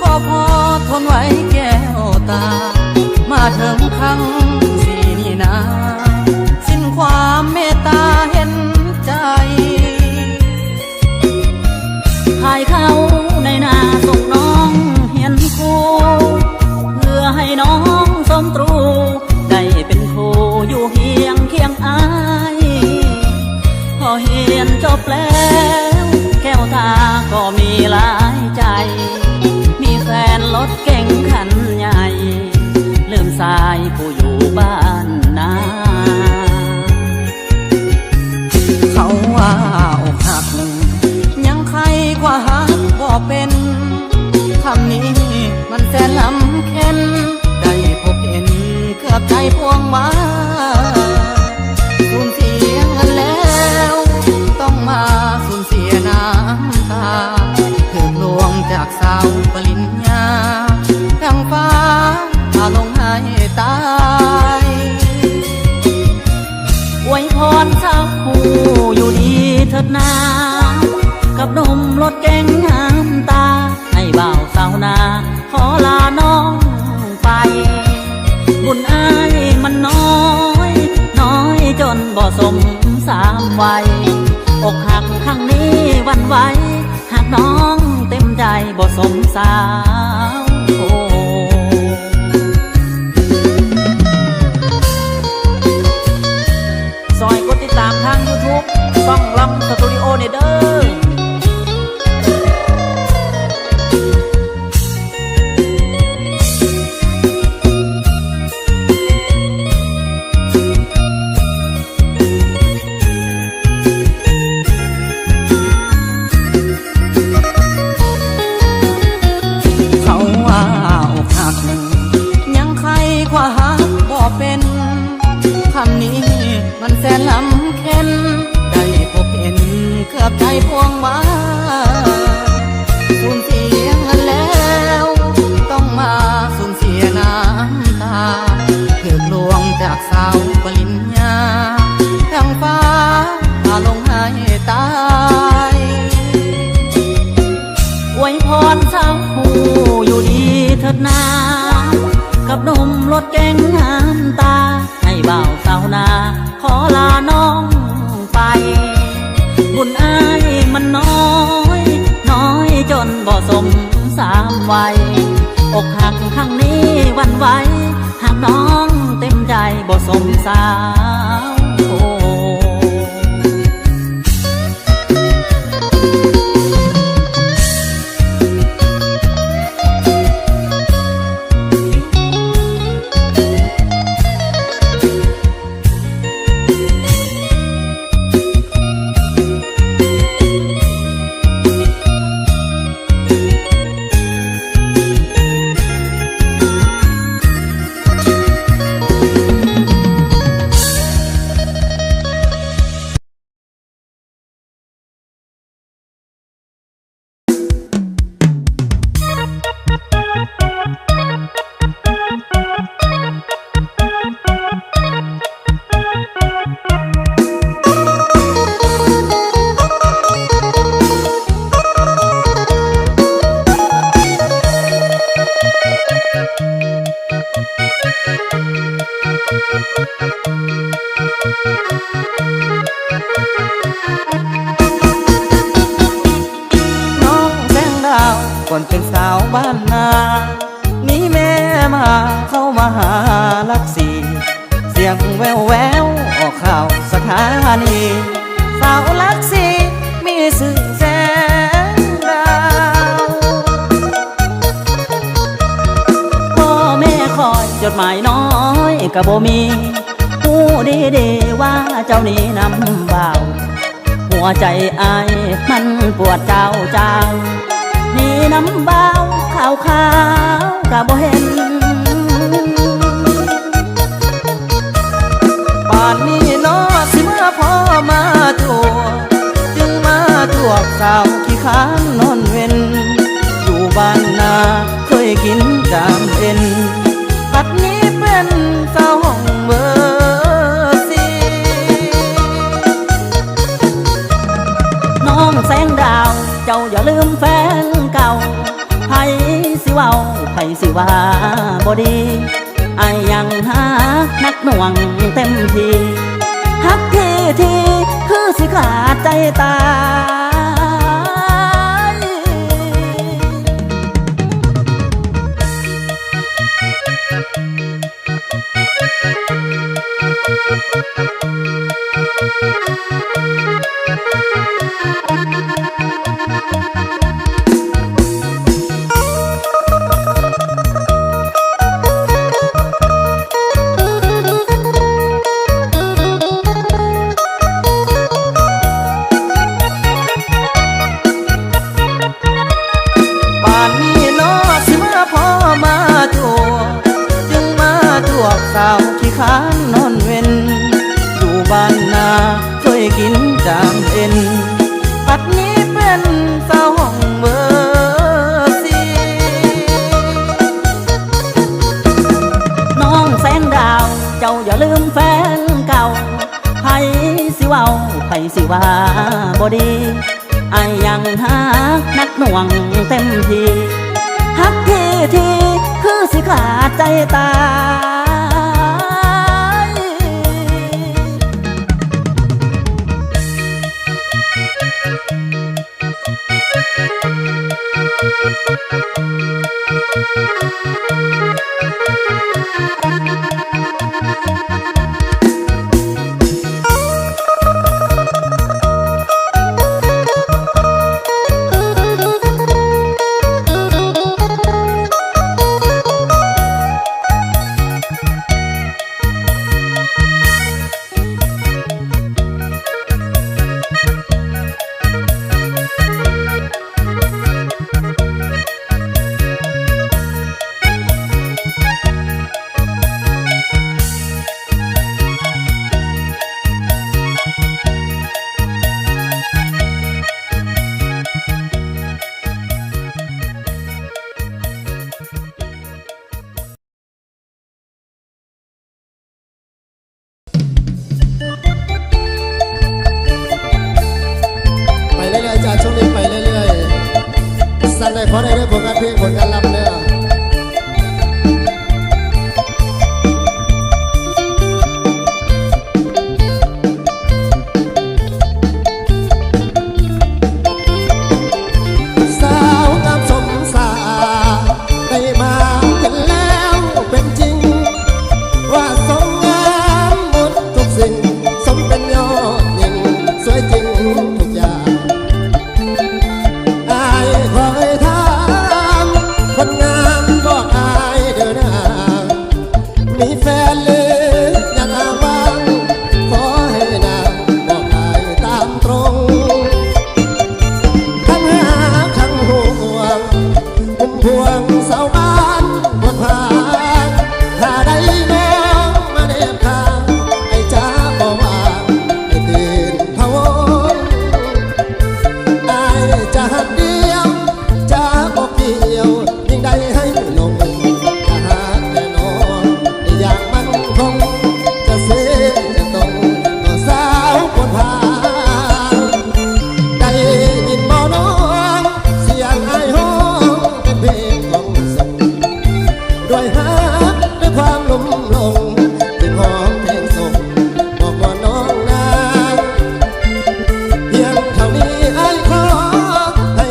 ก็พอทนไว้แก้วตามาถึงครั้งสี่นี่นาสิ้นความเมตตาเห็นใจหายเข้าในนาส่งน้องเฮียนครูเพื่อให้น้องสมตรูได้เป็นครูอยู่เคียงอายพอเฮียนจบแล้วแก้วตาก็มีหลายใจมีแฟนรถเก๋งคันใหญ่ลืมสายผู้อยู่บ้านนาเขาว่าอกหักยังใครกว่าหักบ่เป็นคำนี้มันแสนลำเค็นได้พบเห็นเกือบใจพวงมาสูญเสียเงินแล้วต้องมาสูญเสียน้ำตาถูกลวงจากสาวปริญญาดังฟ้าพาลงให้ตายอวยพรสาวคู่อยู่ดีเถิดนากับหนุ่มรถเก๋งน้ำตาให้บ่าวสาวนาขอลาน้องไปบุญอ้ายมันน้อยจนบ่สมสามวัยอกหักครั้งนี้วันไหวหากน้องเต็มใจบ่สมสาวซอยกดติดตามทาง YouTube ซ่องลำสตูดิโอเนเด้อมันแสนลำเค็นได้พบเห็นเกือบใจพวงมาสูญเสียเงินแล้วต้องมาสูญเสียน้ำตาถูกลวงจากสาวปริญญาดังฟ้าพาลงให้ตายอวยพรสาวคู่อยู่ดีเถิดนากับหนุ่มรถเก๋งน้ำตาให้บ่าวสาวนาขอลาน้องไปบุญอ้ายมันน้อยจนบ่สมสามวัยอกหักครั้งนี้วันไหวหากน้องเต็มใจบ่สมสาว บ้านนามีแม่มาเข้ามาหาลักสีเสียงแววแววออกข่าวสถานีสาวลักสีมีสื่อแสงดาวพ่อแม่คอยจดหมายน้อยกะบ่มีหูดีว่าเจ้านี้นำบ่าวหัวใจอายมันปวดเจ้านี่น้ำเบาขาวกะบ่เห็นป่านนี้น้อสิมาพ่อมาตัวจึงมาตัวสาวขี้ค้านนอนเว้นอยู่บ้านนาเคยกินจามเอ็นปัดนี้เป็นสาวห้องเบอร์สี่น้องแสงดาวเจ้าอย่าลืมแฟนเก่าไผสิเว้าไผสิว่าบ่ดีไอ้ยังหานักหน่วงเต็มทีฮักทีคือสิขาดใจตายสาวขี้ค้านนอนเว้นอยู่บ้านนาเคยกินจามเอ็นปัดนี้เป็นสาวห้องเบอร์สี่น้องแสงดาวเจ้าอย่าลืมแฟนเก่าไผสิเว้าไผสิว่าบ่ดีไอ้ยังหานักหน่วงเต็มทีฮักทีคือสิขาดใจตายจากช่วงนี้ไปเรื่อยๆสั่นได้พอได้ด้วยผลงานเพลงผลงานลำเนี่ยสาวงามสมสาได้มาเห็นแล้วเป็นจริงว่าสมงามหมดทุกสิ่งสมเป็นยอดหญิงสวยจริงทุกอย่างคอยถามคนงามบอกอายเดินห่างมีแฟนหรือยังอ้างว้างขอให้นางบอกอายตามตรงทั้งหาทั้งห่วงพุ่มพวงสาวบ้านบนผาถ้าได้น้องมาเด็บทางไอ้จ้าบอกว่าไอ้ตื่นพะวงอายจะหักดีจะบอกเกี่ยวยิ่งใดให้ลงถ้าหากแน่นอนอย่างมันคงจะเสียจะตรงก็สาวคนพาได้ยินบ่น้องเสียงไอ้ห้องเป็นเพลงของส่งด้วยฮักด้วยความลุ่มหลงถึงหอมเพลงส่งบอกว่าน้องนางเพียงเท่านี้ไอ้ขอให้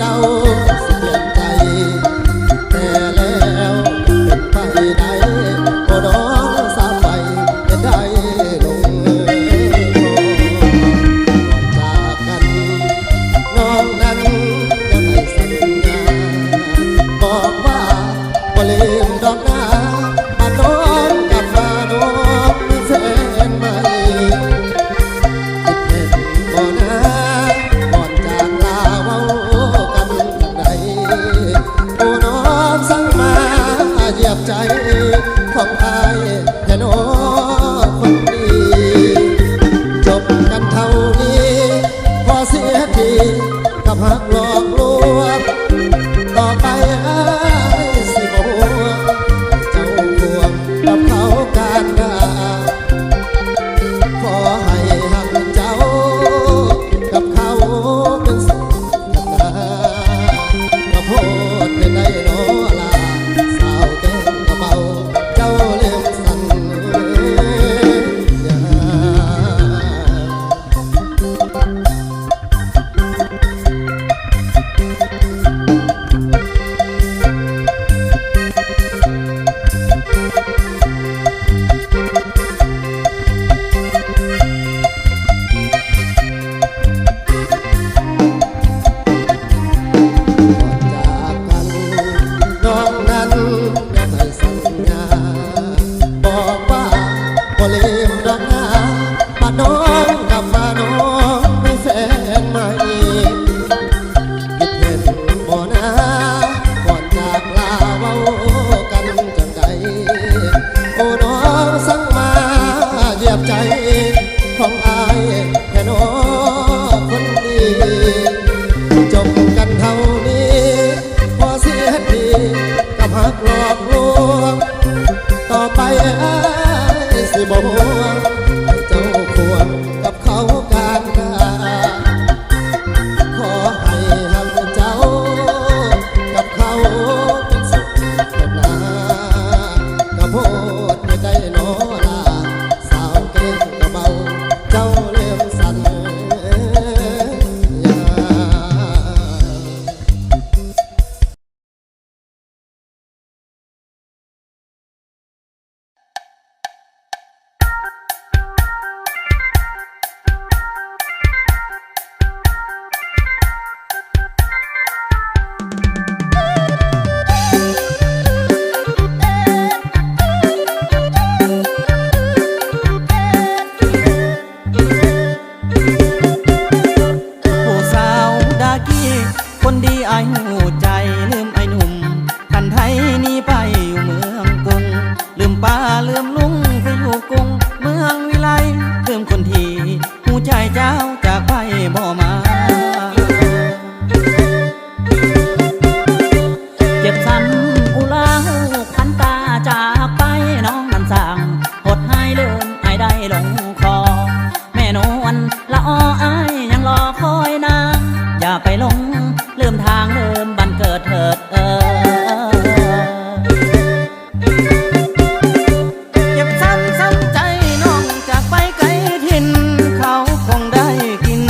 เจ้าสิเปลี่ยนใจแต่แล้วเป็นไปได้ก็น้องสามไปเป็นได้ลงจากกันน้องนั้นยังให้สัญญาบอกว่าบ่ลืมดอกนามาน้องกลับมาน้องมีแฟนใหม่คิดเห็นบ่นะก่อนจากลาเว้ากันจังใดโอ้น้องสั่งมาเหยียบใจของอายแค่น้องคนดีจบกันเท่านี้พอเสียทีกับหักหลอกลวงต่อไปอายสิบ่ห่วงเจ้าห่วงกับเขาการงานขอให้หักเจ้ากับเขาเป็นสุขนากระโพดเป็นได้น้อลาสาวแก้มกระเบาเจ้าเลี้ยงสันยา จากกันน้องนั้นยังให้สัญญาบอกว่าบ่ลืมดอกนามาน้องกลับมาน้องมีแฟนใหม่คิดเห็นบ่นะก่อนจากลาเว้ากันจังใดโอ้น้องสั่งมาเหยียบใจของอายแค่น้องคนดีจบกันเท่านี้พอเสียทีกับหักหลอกลวงต่อไปอายสิบ่ห่วงให้เจ้าควงกับเขาการงานขอให้หักเจ้ากับเขาเป็นสุขเป็นนากระโพดไม่ได้น้อลาสาวเก่งกระเบาเจ้าเลื่อมสันยา ผู้สาวดากี้คนดีอายหูใจลืมไอ้หนุ่มคันไทยนี่ไปอยู่เมืองกรุงลืมป้าลืมลุงไปอยู่กรุงเมืองวิไลลืมคนที่หูใจเจ้าจากไปบ่มาเจ็บซ้ำอุลาหูพันตาจากไปน้องนั้นสั่งหดให้ลืมไอ้ได้ลงคอแม่นวลละอออายยังรอคอยนางอย่าไปหลงลืมทางลืมบันเกิดเถิดเจ็บซ้ำซ้ำใจน้องจากไปไกลถิ่นเขาคงได้กิน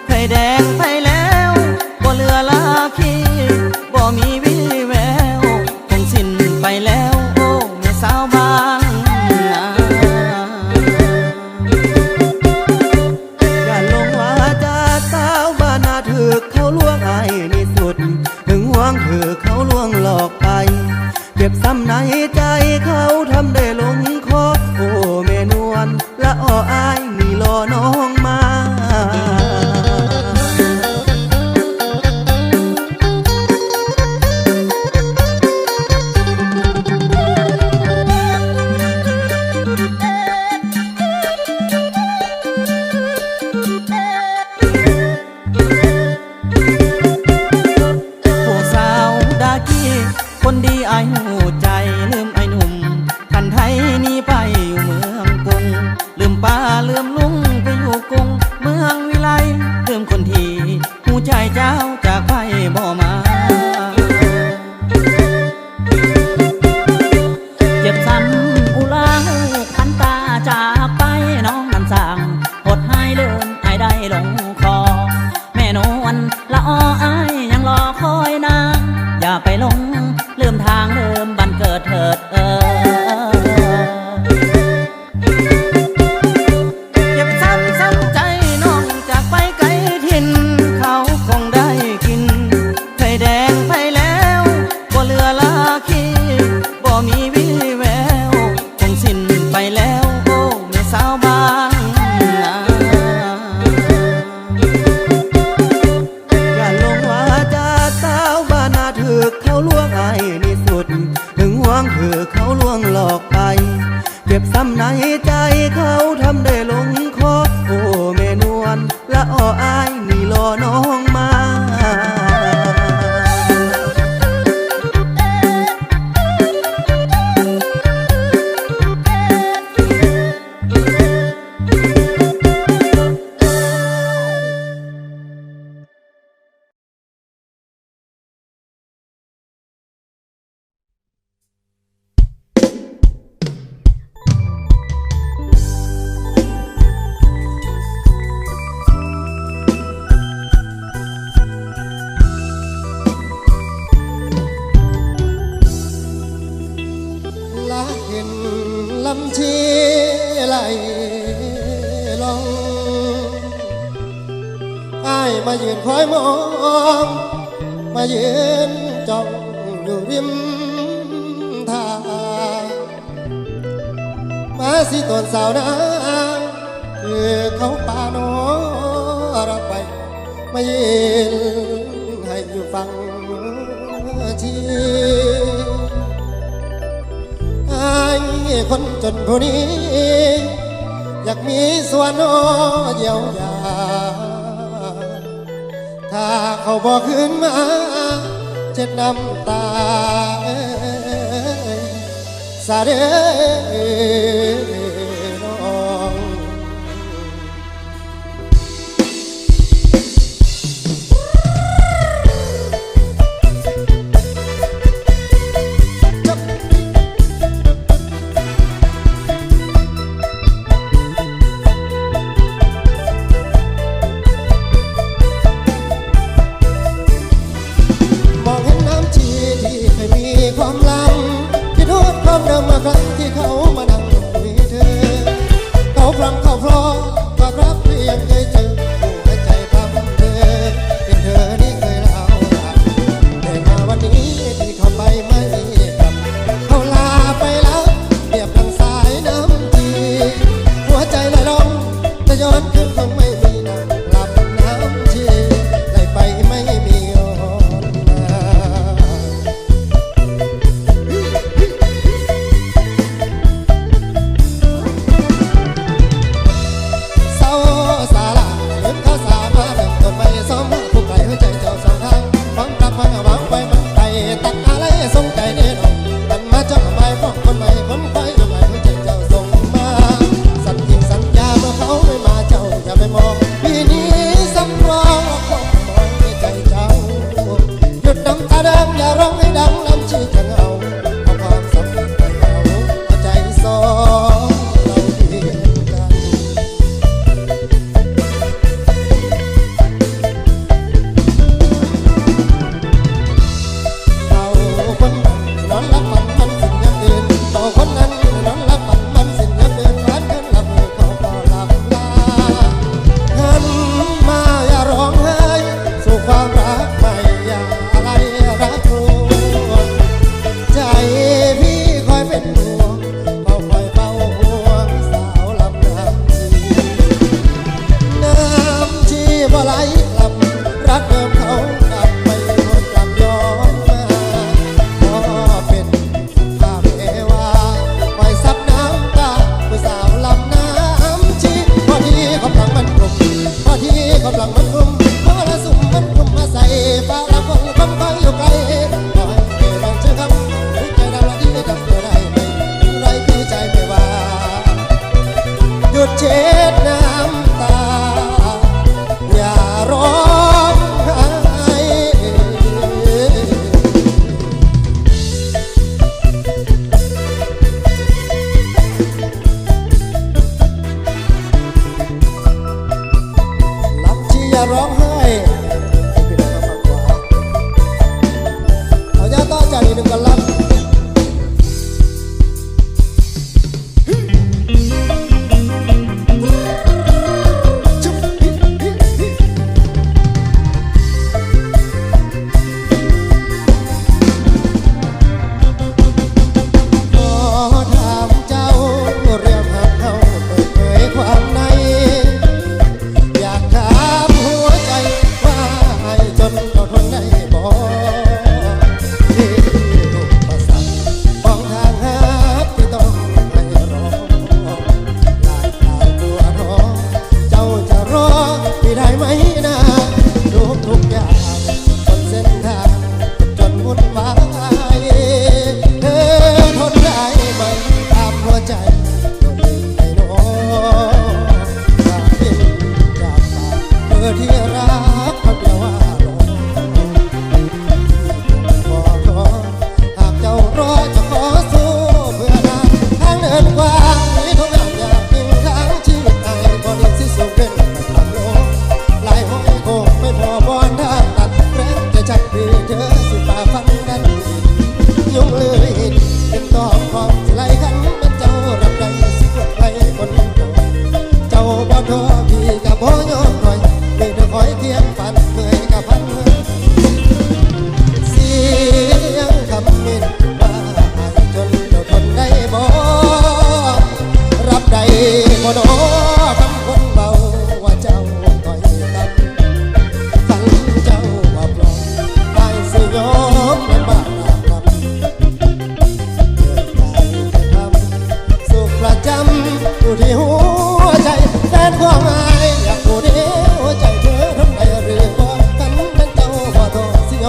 เคยแดงไปแล้วบ่เหลือลาคีบ่มีวี่แววคงสิ้นไปแล้วโอ้แม่สาวบ้านนา อย่าลงว่าจะสาวบ้านนาถือเขาลวงไอ้นี่สุด ถึงห่วงถือเขาลวงหลอกไปเจ็บซ้ำในใจเขาทำได้ลงคอโอ้แม่นวลละอ้ออายนี่รอน้องมา ผู้สาวดากี้คนดีอายหูใจลืมไอ้หนุ่มคันไทยนี่ไปอยู่เมืองกรุงลืมป้าลืมลุงไปอยู่กรุงเมืองวิไลลืมคนที่หูใจเจ้าจากไปบ่มา เจ็บซ้ำอุลาหูพันตาจากไปน้องนั้นสั่งหดให้ลืมไอ้ได้ลงคอแม่นวลละอออายยังรอ อย่าไปหลงลืมทางเดิมบันเกิดเถิดเก็บซ้ำใจน้องจากไปไกลถิ่นเขาคงได้กินไข่แดงไปแล้วบ่เหลือลาคีบ่มีวี่แววคงสิ้นไปแล้วโอ้แม่สาวบ้านนาอย่าลงว่าจะสาวบ้านนาถือเขาลวงไอ้นี่สุดถึงห่วงถือเขาลวงหลอกไปเก็บซ้ำในใจเขาทำได้ลงคอโอ้แม่นวลละอ้ออายนี่รอน้องมา ละเห็นลำชีไหลลงอ้ายมายืนคอยมองมายืนจ้องอยู่ริมทางมาสิตนสาวนางคือเขาป่าโนรักไปมายืนให้อยู่ฟังชีไอ้คนจนผู้นี้อยากมีส่วนเยียวยาถ้าเขาบอกขึ้นมาเช็ดน้ำตาสาเดน้องความหลังที่โทษความเดิมเมื่อครั้งที่เขามานั่งมีเธอเขาพลังเขาพร้อมฝากรักเพียงเคยเจอหัวใจพร่ำเธอเป็นเธอที่เคยเล่าแต่มาวันนี้ที่เขาไปไม่กลับเขาลาไปแล้วเรียบดังสายน้ำจีหัวใจลอยลงจะย้อนคืนคงไม่มีน้ำหลับน้ำชีได้ไปไม่มีใจ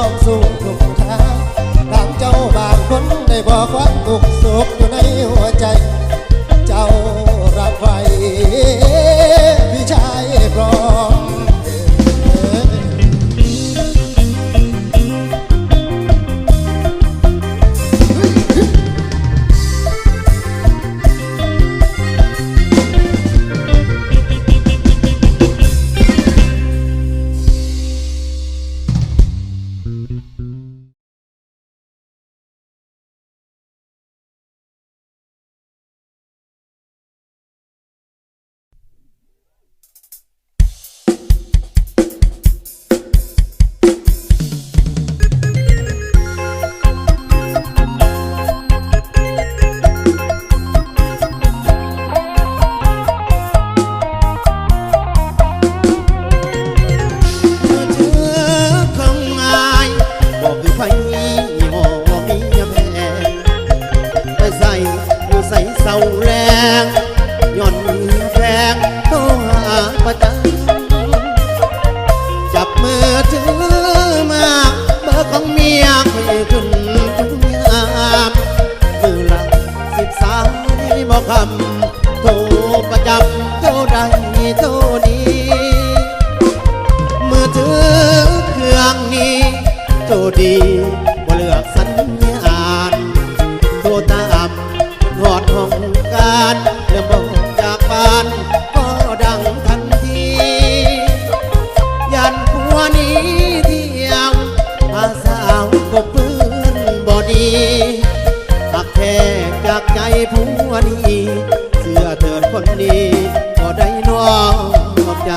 น้องสู้ทุกทางตามเจ้าบางคนได้บอกความทุกข์สุขอยู่ในหัวใจเจ้ารับไว้พี่ชายพร้อมโทรประจำโทรใดโทรดีมือถือเครื่องนี้โทรดีบ่เลือกสัญญาณโทรตามหอดห้องการเริ่มบอกจากบ้านก็ดังทันทียันผัวนี้เที่ยวพาสาวก็ปืนบ่ดีหักแท้จากใจผัวนี้เสื้อเถิดคนนี้ก็ได้น้องใจ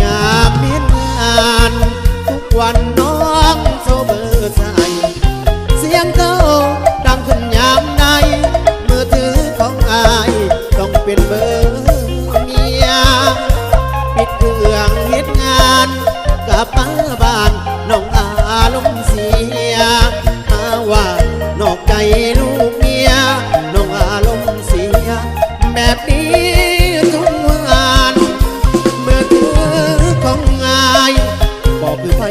ยามเห็นงานทุกวันน้องโซเบอร์ใสเสียงเขาดังขึ้นยามใดมือถือของอายต้องเป็นเบอร์เมียปิดเครื่องเฮ็ดงานกลับมาบ้านน้องอารมณ์เสียมาว่านอกใจลูกเมียน้องอารมณ์เสียแบบนี้ทุกวันเมื่อถือของอายบอกคือไผ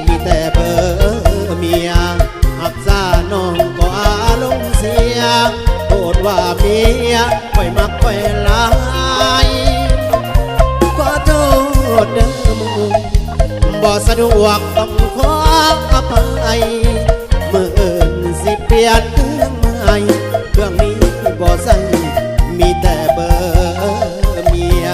มีแต่เบอร์เมียหักซาน้องก็อารมณ์เสียโทษว่าเมียค่อยมักค่อยหลายขอโทษเด้อมึงบ่สะดวกต้องขออภัยมืออื่นสิเปลี่ยนเครื่องใหม่เครื่องนี้บ่ใส่มีแต่เบอร์เมีย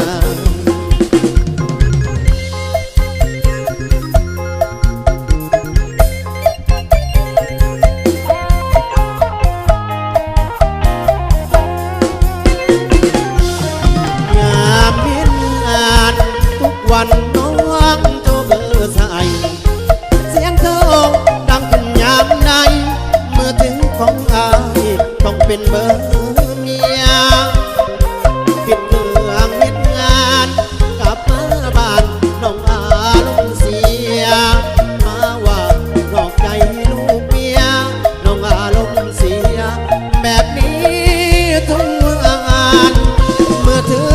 ยามเห็นงานทุกวันน้องโทรเบอร์ใส่เสียงเธอดังขึ้นยามใดมือถือของอายต้องเป็นเบอร์เมียปิดเครื่องเฮ็ดงานกลับมาบ้านน้องอารมณ์เสียมาว่านอกใจลูกเมียน้องอารมณ์เสียแบบนี้ทุกวันมือถือ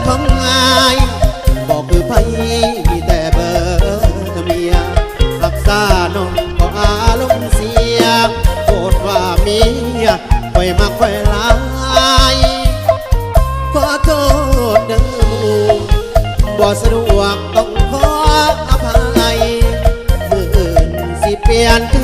ของอายบอกคือไผมีแต่เบอร์เมียรักษาน้องก็อารมณ์เสียโกรธว่าเมียค่อยมาค่อยหลายขอโทษเด้อบ่สะดวกต้องขออภัยมืออื่นสิเปลี่ยนเค